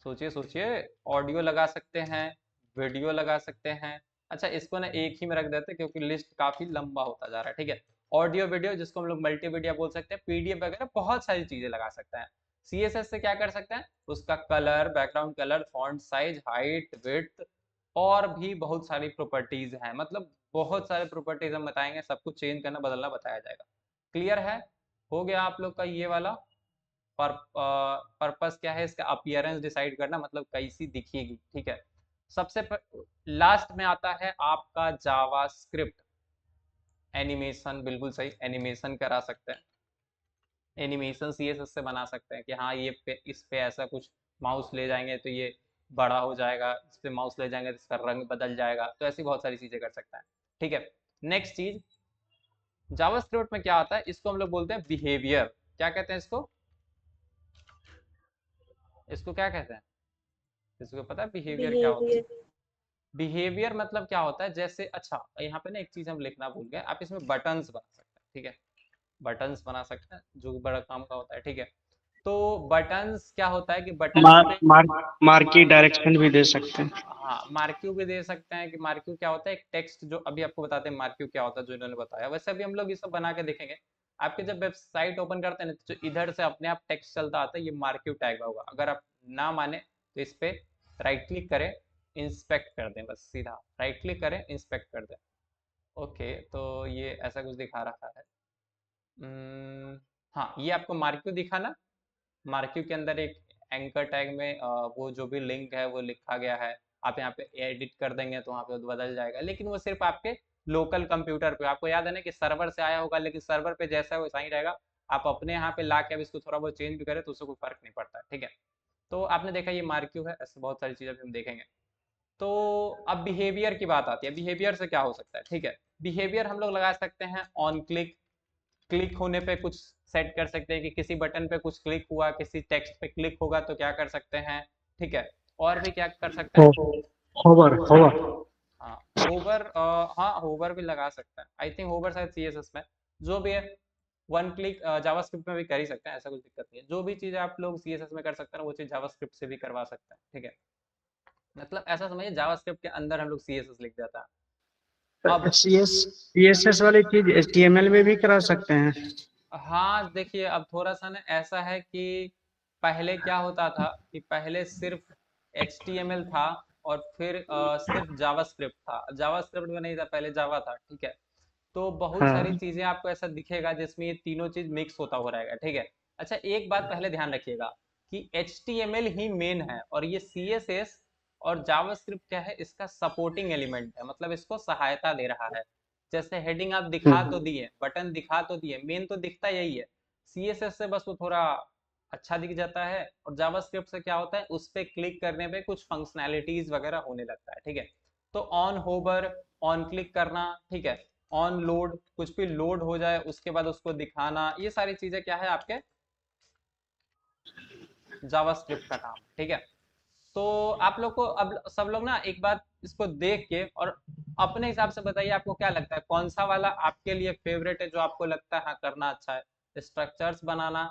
सोचिए सोचिए। ऑडियो लगा सकते हैं, वीडियो लगा सकते हैं। अच्छा, इसको ना एक ही में रख देते हैं क्योंकि लिस्ट काफी लंबा होता जा रहा है, ठीक है। ऑडियो वीडियो, जिसको हम लोग मल्टीमीडिया बोल सकते हैं, PDF वगैरह, बहुत सारी चीजें लगा सकते हैं। CSS से क्या कर सकते हैं? उसका colour, background colour, font size, height, width, और भी बहुत सारी प्रॉपर्टीज हैं, मतलब बहुत सारे प्रॉपर्टीज हम बताएंगे, सब कुछ चेंज करना बदलना बताया जाएगा। क्लियर है? हो गया आप लोग का ये वाला। पर्पस क्या है इसका? अपीयरेंस डिसाइड करना, मतलब कैसी दिखेगी, ठीक है। सबसे लास्ट में आता है आपका जावास्क्रिप्ट। एनिमेशन, बिल्कुल सही, एनिमेशन करा सकते हैं। एनिमेशन CSS से बना सकते हैं कि हाँ इस पे ऐसा कुछ माउस ले जाएंगे तो ये बड़ा हो जाएगा, इस पे माउस ले जाएंगे तो इसका रंग बदल जाएगा, तो ऐसी बहुत सारी चीजें कर सकते हैं, ठीक है। नेक्स्ट चीज, जावास्क्रिप्ट में क्या आता है, इसको हम लोग बोलते हैं बिहेवियर। क्या कहते हैं इसको? इसको क्या कहते हैं? इसको पता है बिहेवियर क्या होता है? बिहेवियर बिहेवियर मतलब क्या होता है, जैसे अच्छा यहाँ पे ना एक चीज हम लिखना भूल गए, आप इसमें बटन्स बना सकते हैं, ठीक है। बटन्स बना सकते हैं जो बड़ा काम का होता है, ठीक है। तो बटन्स क्या होता है कि बटन्स मार, पे, मार, मार्की डायरेक्शन भी दे सकते हैं। हाँ मार्क्यू भी दे सकते हैं। कि मार्क्यू क्या होता है? एक टेक्स्ट, जो अभी आपको बताते हैं मार्क्यू क्या होता है, जो इन्होंने बताया, वैसे अभी हम लोग ये सब बना के देखेंगे। आपके जब वेबसाइट ओपन करते हैं ना, तो इधर से अपने आप टेक्स्ट चलता आता है, ये मार्क्यू टैग होगा। अगर आप ना माने तो इस पे राइट क्लिक करें, इंस्पेक्ट कर दें, बस सीधा राइट क्लिक करें, इंस्पेक्ट कर दें। ओके, तो ये ऐसा कुछ दिखा रहा है। हाँ, ये आपको मार्क्यू दिखा ना। मार्क्यू के अंदर एक एंकर टैग में वो जो भी लिंक है वो लिखा गया है। आप यहाँ पे एडिट कर देंगे तो वहाँ पे बदल जाएगा, लेकिन वो सिर्फ आपके लोकल कंप्यूटर पे। आपको याद है ना कि सर्वर से आया होगा, लेकिन सर्वर पे जैसा है वैसा ही रहेगा। आप अपने यहाँ पे ला के अब इसको थोड़ा बहुत चेंज भी करें तो उससे कोई फर्क नहीं पड़ता है, ठीक है। तो आपने देखा ये मार्क्यू है, ऐसे बहुत सारी चीजें हम देखेंगे। तो अब बिहेवियर की बात आती है, बिहेवियर से क्या हो सकता है, ठीक है। बिहेवियर हम लोग लगा सकते हैं ऑन क्लिक, क्लिक होने पे कुछ सेट कर सकते हैं कि किसी बटन पे कुछ क्लिक हुआ, किसी टेक्स्ट पे क्लिक होगा तो क्या कर सकते हैं, ठीक है। और भी क्या कर सकते हैं? होवर होवर हाँ, होवर हाँ होवर भी लगा सकता है, आई थिंक होवर शायद CSS में, जो भी है वन क्लिक जावास्क्रिप्ट में भी कर ही सकते हैं, ऐसा कुछ दिक्कत नहीं है। जो भी चीज़ आप लोग CSS में कर सकते हैं वो चीज़ जावास्क्रिप्ट से भी करवा सकते हैं, ठीक है। मतलब ऐसा समझिए जावास्क्रिप्ट के अंदर हम लोग CSS लिख देता है। अब CSS वाली चीज HTML में भी करा सकते हैं। हाँ देखिए, अब थोड़ा सा ना ऐसा है कि पहले क्या होता था कि पहले सिर्फ HTML था और फिर सिर्फ जावास्क्रिप्ट था, जावास्क्रिप्ट में नहीं था, पहले जावा था, ठीक है। तो बहुत सारी हाँ। चीजें आपको ऐसा दिखेगा जिसमें ये तीनों चीज मिक्स होता हो रहेगा, ठीक है। अच्छा एक बात पहले ध्यान रखिएगा कि HTML ही मेन है और ये CSS और जावास्क्रिप्ट क्या है, इसका सपोर्टिंग एलिमेंट है, मतलब इसको सहायता दे रहा है। जैसे हेडिंग आप दिखा तो हम्म। दिए, बटन दिखा तो दिए, मेन तो दिखता यही है। CSS से बस वो थोड़ा अच्छा दिख जाता है, और जावास्क्रिप्ट से क्या होता है, उस पर क्लिक करने पे कुछ फंक्शनैलिटीज वगैरह होने लगता है, ठीक है। तो ऑन होवर, ऑन क्लिक करना, ठीक है, ऑन लोड, कुछ भी लोड हो जाए उसके बाद उसको दिखाना, ये सारी चीजें क्या है आपके जावास्क्रिप्ट का काम, ठीक है। तो आप लोग को अब सब लोग ना एक बात इसको देख के और अपने हिसाब से बताइए आपको क्या लगता है कौन सा वाला आपके लिए फेवरेट है, जो आपको लगता है हाँ करना अच्छा है, स्ट्रक्चर्स बनाना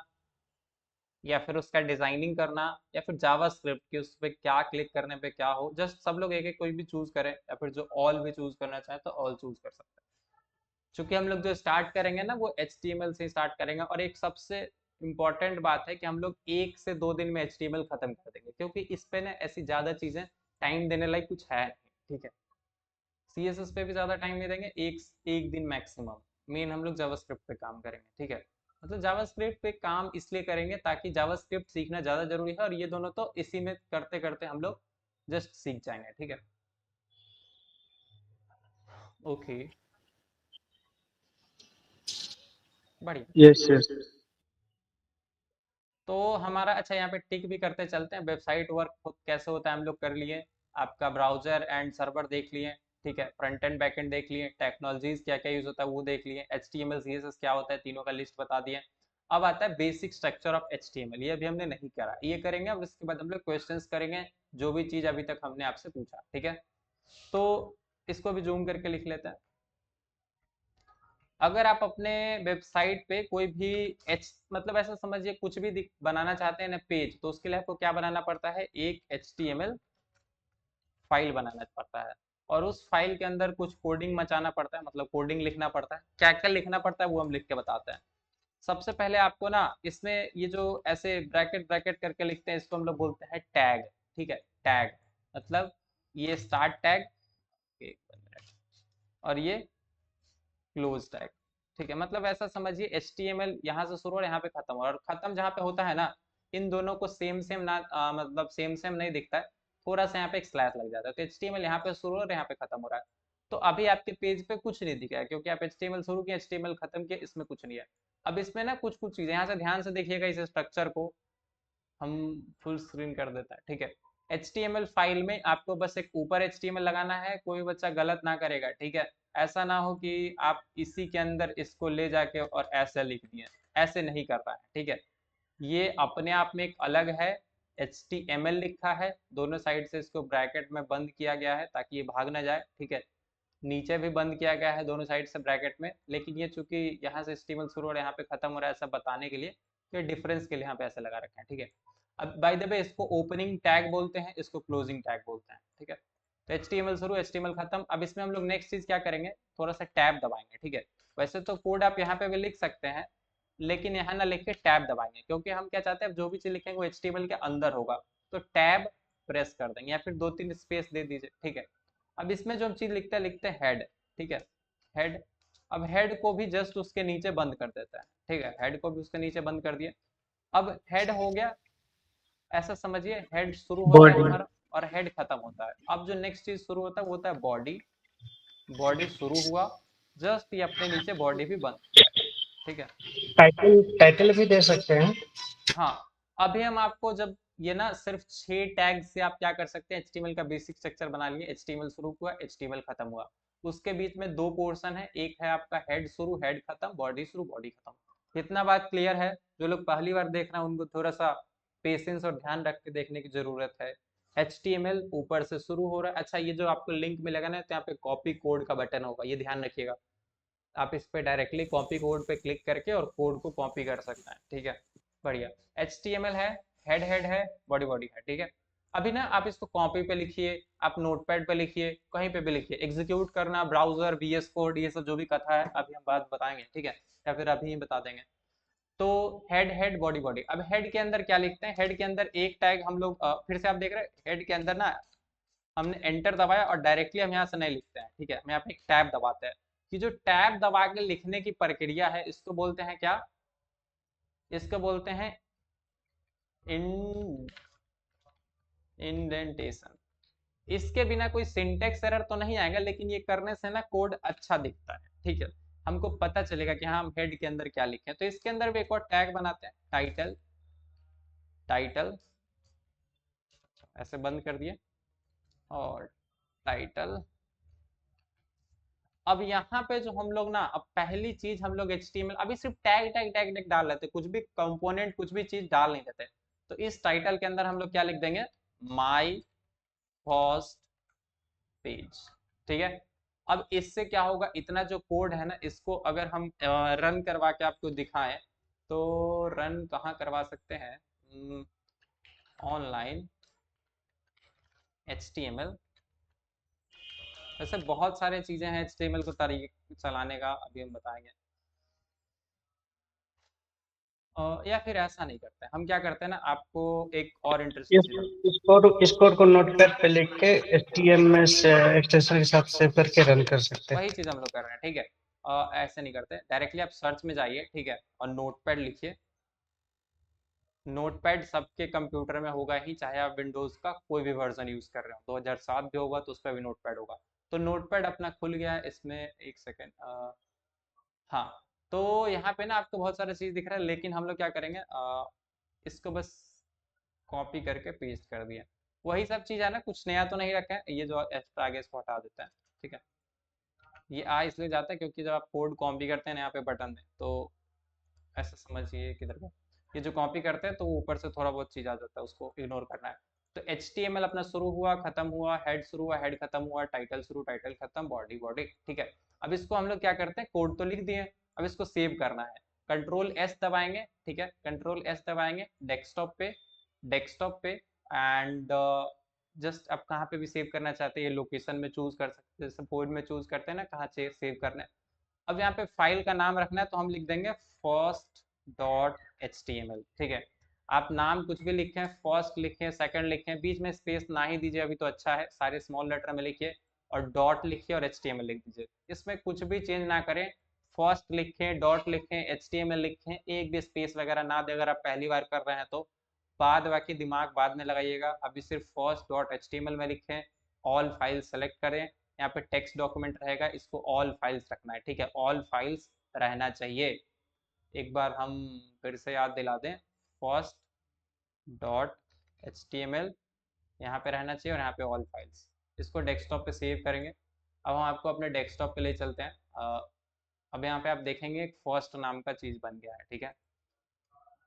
या फिर उसका डिजाइनिंग करना या फिर जावास्क्रिप्ट की उस पर क्या क्लिक करने पे क्या हो। जस्ट सब लोग एक एक कोई भी चूज करें या फिर जो ऑल भी चूज करना चाहे तो ऑल चूज कर सकते हैं। चूंकि हम लोग जो स्टार्ट करेंगे ना वो HTML से स्टार्ट करेंगे, और एक सबसे इम्पॉर्टेंट बात है कि हम लोग 1 से 2 दिन में HTML खत्म कर देंगे, क्योंकि इस पे ना ऐसी ज़्यादा चीज़ें टाइम देने लायक कुछ है नहीं, ठीक है। CSS पे भी ज़्यादा टाइम नहीं देंगे, एक एक दिन मैक्सिमम। मेन हम लोग जावास्क्रिप्ट पे काम करेंगे, ठीक है। मतलब जावास्क्रिप्ट पे काम इसलिए करेंगे ताकि जावास्क्रिप्ट सीखना ज़्यादा जरूरी है, और ये दोनों तो इसी में करते करते हम लोग जस्ट सीख जाएंगे, ठीक है। ओके, बढ़िया। Yes yes. तो हमारा अच्छा यहाँ पे टिक भी करते चलते हैं, वेबसाइट वर्क कैसे होता है हम लोग कर लिए, आपका ब्राउजर एंड सर्वर देख लिए, ठीक है, फ्रंट एंड बैक एंड देख लिए, टेक्नोलॉजीज क्या क्या यूज होता है वो देख लिए, HTML CSS क्या होता है तीनों का लिस्ट बता दिए। अब आता है बेसिक स्ट्रक्चर ऑफ HTML, ये अभी हमने नहीं करा, ये करेंगे। अब इसके बाद हम लोग क्वेश्चंस करेंगे, जो भी चीज अभी तक हमने आपसे पूछा, ठीक है। तो इसको भी जूम करके लिख लेते हैं। अगर आप अपने वेबसाइट पे कोई भी मतलब ऐसा समझिए कुछ भी बनाना चाहते हैं ना पेज, तो उसके लिए आपको क्या बनाना पड़ता है, एक HTML फाइल बनाना पड़ता है, और उस फाइल के अंदर कुछ कोडिंग मचाना पड़ता है, मतलब कोडिंग लिखना पड़ता है। क्या क्या लिखना पड़ता है वो हम लिख के बताते हैं। सबसे पहले आपको ना इसमें ये जो ऐसे ब्रैकेट ब्रैकेट करके लिखते हैं इसको हम लोग बोलते हैं टैग, ठीक है। टैग मतलब ये स्टार्ट टैग, और ये क्लोज टैग, ठीक है। मतलब ऐसा समझिए HTML यहाँ से शुरू और यहाँ पे खत्म हो, और खत्म जहाँ पे होता है ना, इन दोनों को सेम सेम ना मतलब सेम सेम नहीं दिखता है, थोड़ा सा यहाँ पे एक स्लैश लग जाता है, तो HTML यहाँ पे शुरू और यहाँ पे खत्म हो रहा है। तो अभी आपके पेज पे कुछ नहीं दिखा है क्योंकि आप HTML शुरू किए HTML खत्म किए, इसमें कुछ नहीं है। अब इसमें ना कुछ कुछ चीजें यहाँ से ध्यान से देखिएगा, इस स्ट्रक्चर को हम फुल स्क्रीन कर देता है, ठीक है। HTML फाइल में आपको बस एक ऊपर HTML लगाना है, कोई बच्चा गलत ना करेगा, ठीक है। ऐसा ना हो कि आप इसी के अंदर इसको ले जाके और ऐसे लिख दिए, ऐसे नहीं करना है, ठीक है। ये अपने आप में एक अलग है, HTML लिखा है, दोनों साइड से इसको ब्रैकेट में बंद किया गया है ताकि ये भाग ना जाए, ठीक है। नीचे भी बंद किया गया है दोनों साइड से ब्रैकेट में, लेकिन ये चूंकि यहाँ से HTML शुरू और यहाँ पे खत्म हो रहा है ऐसा बताने के लिए, ये डिफरेंस के लिए यहाँ पे ऐसे लगा रखे हैं, ठीक है। अब बाय द वे इसको ओपनिंग टैग बोलते हैं, इसको क्लोजिंग टैग बोलते हैं, ठीक है। तो HTML शुरू HTML खत्म। अब इसमें हम लोग नेक्स्ट चीज क्या करेंगे, थोड़ा सा टैब दबाएंगे, ठीक है। वैसे तो कोड आप यहाँ पे भी लिख सकते हैं, लेकिन यहाँ ना लिख के टैब दबाएंगे, क्योंकि हम क्या चाहते हैं जो भी चीज लिखेंगे वो HTML के अंदर होगा। तो टैब प्रेस कर देंगे या फिर 2-3 स्पेस दे दीजिए, ठीक है। अब इसमें जो हम चीज लिखते हैं हेड, ठीक है, हेड। अब हेड को भी जस्ट उसके नीचे बंद कर देता है, ठीक है, हेड को भी उसके नीचे बंद कर दिए। अब हेड हो गया, ऐसा समझिए हेड शुरू होता है बॉडी। हमारा और हेड खत्म होता है। अब जो नेक्स्ट चीज शुरू होता है वो होता है बॉडी, बॉडी शुरू हुआ, जस्ट ये अपने नीचे बॉडी भी बंद हो जाएगा, ठीक है। टाइटल टाइटल भी दे सकते हैं। हाँ, अभी हम आपको जब ये ना सिर्फ 6 टैग से आप क्या कर सकते हैं, HTML का बेसिक स्ट्रक्चर बना लिए, HTML शुरू हुआ HTML खत्म हुआ, उसके बीच में 2 पोर्शन है, एक है आपका हेड शुरू हेड खत्म, बॉडी शुरू बॉडी खत्म। इतना बात क्लियर है? जो लोग पहली बार देख रहे हैं उनको थोड़ा सा पेशेंस और ध्यान रख के देखने की जरूरत है। HTML ऊपर से शुरू हो रहा है। अच्छा, ये जो आपको लिंक मिलेगा ना, तो यहाँ पे कॉपी कोड का बटन होगा, ये ध्यान रखिएगा। आप इस पे डायरेक्टली कॉपी कोड पे क्लिक करके और कोड को कॉपी कर सकते हैं, ठीक है। बढ़िया। HTML है, हेड हेड है, बॉडी बॉडी है, ठीक है। अभी ना आप इसको कॉपी पे लिखिए, आप नोटपैड पे लिखिए, कहीं पे भी लिखिए। एग्जीक्यूट करना, ब्राउजर, VS कोड, ये सब जो भी कथा है अभी हम बात बताएंगे, ठीक है, या फिर अभी ही बता देंगे। तो हेड हेड, बॉडी बॉडी। अब हेड के अंदर क्या लिखते हैं? हेड के अंदर एक टैग हम लोग फिर से आप देख रहे हैं, हेड के अंदर ना हमने एंटर दबाया और डायरेक्टली हम यहाँ से नहीं लिखते हैं, ठीक है, हम यहाँ पे एक टैब दबाते हैं। कि जो टैब दबा के लिखने की प्रक्रिया है, इसको बोलते हैं क्या? इसको बोलते हैं इंडेंटेशन। इसके बिना कोई सिंटेक्स एरर तो नहीं आएगा, लेकिन ये करने से ना कोड अच्छा दिखता है, ठीक है। हमको पता चलेगा कि हाँ हम हेड के अंदर क्या लिखे हैं। तो इसके अंदर भी एक और टैग बनाते हैं, टाइटल। टाइटल ऐसे बंद कर दिए और टाइटल। अब यहाँ पे जो हम लोग ना, अब पहली चीज हम लोग HTML अभी सिर्फ टैग टैग टैग टैग डाल लेते, कुछ भी कंपोनेंट कुछ भी चीज डाल नहीं देते। तो इस टाइटल के अंदर हम लोग क्या लिख देंगे? माई फर्स्ट पेज, ठीक है। अब इससे क्या होगा, इतना जो कोड है ना, इसको अगर हम रन करवा के आपको दिखाएं, तो रन कहाँ करवा सकते हैं? Online HTML। वैसे बहुत सारे चीजें हैं HTML को तरीके चलाने का, अभी हम बताएंगे। या फिर ऐसा नहीं करते हम, क्या करते हैं ना, आपको एक और इंटरेस्टिंग चीज। इस कोड को नोटपैड पे लिख के HTML एक्सटेंशन के साथ सेव करके रन कर सकते हैं। वही चीज हम लोग कर रहे हैं, ठीक है। ऐसे नहीं करते, डायरेक्टली आप सर्च में जाइए, ठीक है, और नोटपैड लिखिए। नोटपैड सबके कंप्यूटर में होगा ही, चाहे आप विंडोज का कोई भी वर्जन यूज कर रहे हो, 2007 भी होगा तो उस पर भी नोटपैड होगा। तो नोटपैड अपना खुल गया है, इसमें एक सेकेंड। हाँ, तो यहाँ पे ना आपको बहुत सारा चीज दिख रहा है, लेकिन हम लोग क्या करेंगे, इसको बस कॉपी करके पेस्ट कर दिया। वही सब चीज है ना, कुछ नया तो नहीं रखा है। ये जो एक्स्ट्रा आगे इसको हटा देते हैं, ठीक है। ये इसलिए जाता है क्योंकि जब आप कोड कॉपी करते हैं ना, यहाँ पे बटन है, तो ऐसा समझिए किधर का, ये जो कॉपी करते हैं तो ऊपर से थोड़ा बहुत चीज आ जाता है, उसको इग्नोर करना है। तो HTML अपना शुरू हुआ, खत्म हुआ, हेड शुरू हुआ, हेड खत्म हुआ, टाइटल शुरू, टाइटल खत्म, बॉडी बॉडी, ठीक है। अब इसको हम लोग क्या करते हैं, कोड तो लिख दिए, अब इसको सेव करना है। Ctrl+S दबाएंगे, ठीक है, Ctrl+S दबाएंगे डेस्कटॉप पे, डेस्कटॉप पे। एंड जस्ट आप कहाँ पे भी सेव करना चाहते हैं, ये लोकेशन में चूज कर सकते हैं, जैसे पोर्ट में चूज करते हैं ना कहाँ से सेव करना है। अब यहाँ पे फाइल का नाम रखना है, तो हम लिख देंगे first.html, ठीक है। आप नाम कुछ भी लिखें, फर्स्ट लिखें, सेकंड लिखें, बीच में स्पेस ना ही दीजिए अभी तो अच्छा है, सारे स्मॉल लेटर में लिखिए, और डॉट लिखिए और HTML लिख दीजिए। इसमें कुछ भी चेंज ना करें, फर्स्ट लिखें, डॉट लिखें, HTML लिखें, एक भी स्पेस वगैरह ना दे। अगर आप पहली बार कर रहे हैं तो बाद बाकी दिमाग बाद में लगाइएगा, अभी सिर्फ first.html में लिखें। ऑल फाइल सेलेक्ट करें, यहाँ पे टेक्स्ट डॉक्यूमेंट रहेगा, इसको ऑल फाइल्स रखना है, ठीक है, ऑल फाइल्स रहना चाहिए। एक बार हम फिर से याद दिला दें, first.html यहाँ पे रहना चाहिए और यहाँ पे ऑल फाइल्स। इसको डेस्कटॉप पे सेव करेंगे। अब हम आपको अपने डेस्कटॉप पे ले चलते हैं। अब यहाँ पे आप देखेंगे एक फर्स्ट नाम का चीज बन गया है, ठीक है।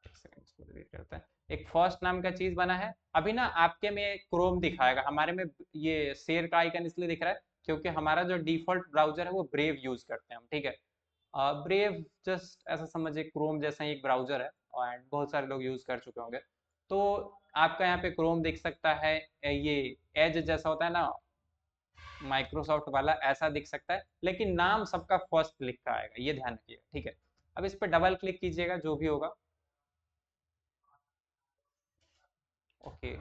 एक सेकंड, इसको डिलीट करते हैं। एक फर्स्ट नाम का चीज बना है। अभी ना आपके में क्रोम दिखाएगा, हमारे में ये शेर का आइकन इसलिए दिख रहा है क्योंकि हमारा जो डिफॉल्ट ब्राउजर है वो ब्रेव यूज करते हैं हम, ठीक है। ब्रेव जस्ट ऐसा समझिए क्रोम जैसा ही एक ब्राउजर है, एंड बहुत सारे लोग यूज कर चुके होंगे। तो आपका यहाँ पे क्रोम दिख सकता है, ये एज जैसा होता है ना माइक्रोसॉफ्ट वाला, ऐसा दिख सकता है, लेकिन नाम सबका फर्स्ट लिखा आएगा, ये ध्यान रखिएगा, ठीक है। अब इस पर डबल क्लिक कीजिएगा, जो भी होगा। ओके,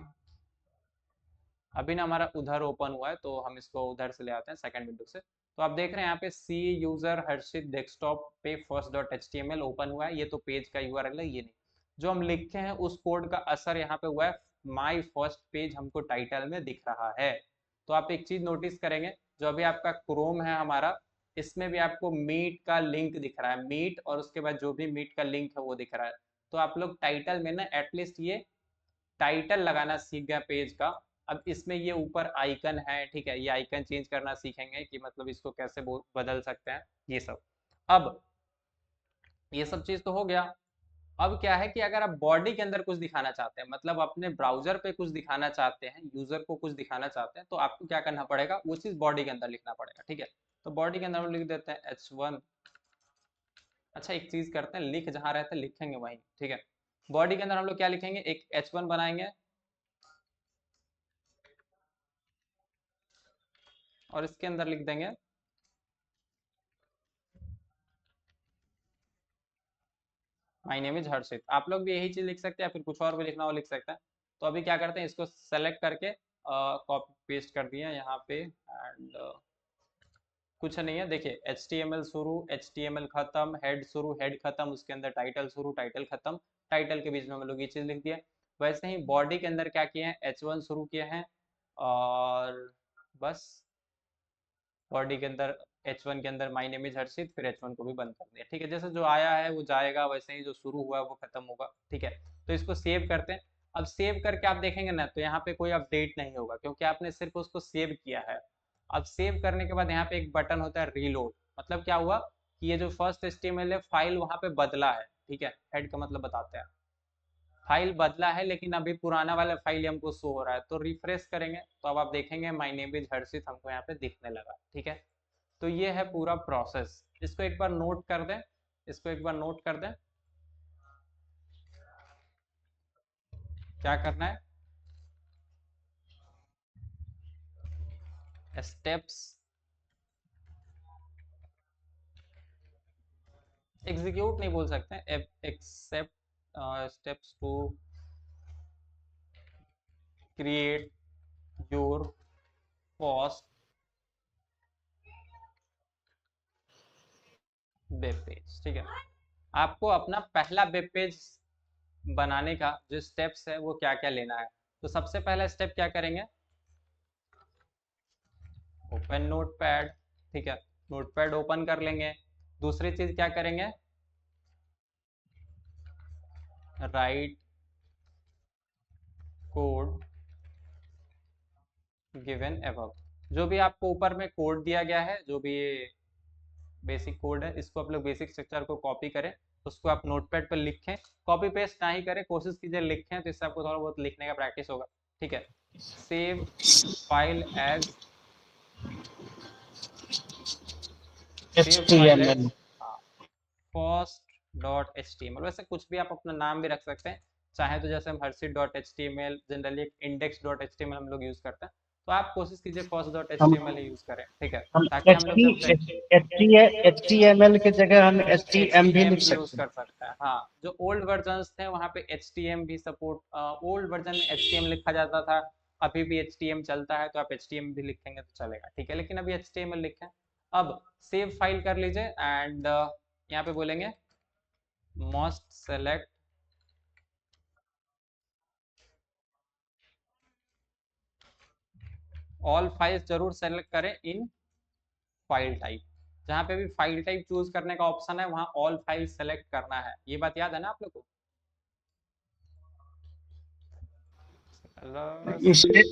अभी ना हमारा उधर ओपन हुआ है, तो हम इसको उधर से ले आते हैं सेकंड विंडो से। तो आप देख रहे हैं यहाँ पे सी यूजर हर्षित डेस्कटॉप पे first.html ओपन हुआ है। ये तो पेज का URL है, ये नहीं। जो हम लिखे हैं उस कोड का असर यहाँ पे हुआ है, माई फर्स्ट पेज हमको टाइटल में दिख रहा है। तो आप एक चीज नोटिस करेंगे, जो अभी आपका क्रोम है हमारा, इसमें भी आपको मीट का लिंक दिख रहा है, मीट, और उसके बाद जो भी मीट का लिंक है वो दिख रहा है। तो आप लोग टाइटल में ना एटलीस्ट ये टाइटल लगाना सीख गए पेज का। अब इसमें ये ऊपर आइकन है, ठीक है, ये आइकन चेंज करना सीखेंगे कि मतलब इसको कैसे बदल सकते हैं, ये सब। अब ये सब चीज तो हो गया। अब क्या है कि अगर आप बॉडी के अंदर कुछ दिखाना चाहते हैं, मतलब अपने ब्राउजर पे कुछ दिखाना चाहते हैं, यूजर को कुछ दिखाना चाहते हैं, तो आपको क्या करना पड़ेगा, वो चीज बॉडी के अंदर लिखना पड़ेगा। ठीक है, तो बॉडी के अंदर हम लिख देते हैं H1। अच्छा एक चीज करते हैं, लिख जहां रहते हैं लिखेंगे वहीं। ठीक है, बॉडी के अंदर हम लोग क्या लिखेंगे, एक H1 बनाएंगे और इसके अंदर लिख देंगे माय नेम इज हर्षित। आप लोग भी यही चीज लिख सकते हैं या फिर कुछ और भी लिखना हो लिख सकते हैं। तो अभी क्या करते हैं, इसको सेलेक्ट करके कॉपी पेस्ट कर दिया यहाँ पे एंड कुछ नहीं है। देखिए HTML शुरू, HTML खत्म, हेड शुरू, हेड खत्म, उसके अंदर टाइटल शुरू, टाइटल खत्म, टाइटल के बीच में हम लोग ये चीज लिख दिया। वैसे ही बॉडी के अंदर क्या किए हैं, H1 शुरू किए हैं और बस बॉडी के अंदर H1 के अंदर माय नेम इज हर्षित, फिर H1 को भी बंद कर दिया। ठीक है, जैसे जो आया है वो जाएगा, वैसे ही जो शुरू हुआ है वो खत्म होगा। ठीक है, तो इसको सेव करते हैं। अब सेव करके आप देखेंगे ना, तो यहाँ पे कोई अपडेट नहीं होगा क्योंकि आपने सिर्फ उसको सेव किया है। अब सेव करने के बाद यहाँ पे एक बटन होता है रीलोड। मतलब क्या हुआ कि ये जो फर्स्ट HTML है फाइल वहाँ पे बदला है। ठीक है, हेड का मतलब बताते हैं, फाइल बदला है लेकिन अभी पुराना वाला फाइल हमको शो हो रहा है। तो रिफ्रेश करेंगे तो अब आप देखेंगे माय नेम इज हर्षित हमको यहाँ पे दिखने लगा। ठीक है, तो ये है पूरा प्रोसेस। इसको एक बार नोट कर दें, इसको एक बार नोट कर दें, क्या करना है, स्टेप्स एग्जीक्यूट नहीं बोल सकते, except steps to create your first web page. ठीक है, आपको अपना पहला वेब पेज बनाने का जो स्टेप्स है वो क्या क्या लेना है। तो सबसे पहला स्टेप क्या करेंगे, ओपन नोटपैड। ठीक है, नोटपैड ओपन कर लेंगे। दूसरी चीज क्या करेंगे, राइट कोड गिवन अबव। जो भी आपको ऊपर में कोड दिया गया है, जो भी ये बेसिक कोड है, इसको आप लोग बेसिक स्ट्रक्चर को कॉपी करें, उसको आप नोटपैड पर लिखें। कॉपी पेस्ट ना ही करें, कोशिश कीजिए लिखें, तो इससे आपको थोड़ा बहुत लिखने का प्रैक्टिस होगा। ठीक है, save file as, save file as HTML। First dot H T M L. वैसे कुछ भी आप अपना नाम भी रख सकते हैं, चाहे तो जैसे हम Harshit dot H T M L, generally index dot H T M L हम लोग यूज करते हैं, तो आप कोशिश कीजिए फर्स्ट डॉट एच हम टी एम एल ही यूज करें। ठीक है, हम ताकि हम एच लोग टी जब से एच टी एम एल के जगह हम एच टी HTM भी एम लिख भी यूज सकते हैं। कर सकते हैं। हाँ, जो ओल्ड वर्जन थे वहाँ पे एच टी एम भी सपोर्ट, ओल्ड वर्जन में एच टी एम लिखा जाता था, अभी भी एच टी एम चलता है, तो आप एच टी एम भी लिखेंगे तो चलेगा। ठीक है, लेकिन अभी एच टी एम एल लिखें। अब सेव फाइल कर लीजिए एंड यहाँ पे बोलेंगे मस्ट सेलेक्ट ऑल फाइल्स, जरूर सेलेक्ट करें इन फाइल टाइप। जहाँ पे भी फाइल टाइप चूज करने का ऑप्शन है वहाँ ऑल फाइल सेलेक्ट करना है। ये बात याद है ना आप लोग को। इसे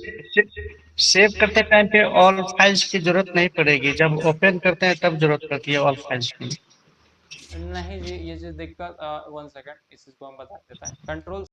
सेव करते टाइम पे ऑल फाइल्स की जरूरत नहीं पड़ेगी, जब ओपन करते हैं तब जरूरत पड़ती है ऑल फाइल्स की। नहीं जी, ये जो दिक्कत, वन सेकंड, इस चीज को हम बता देते हैं। कंट्रोल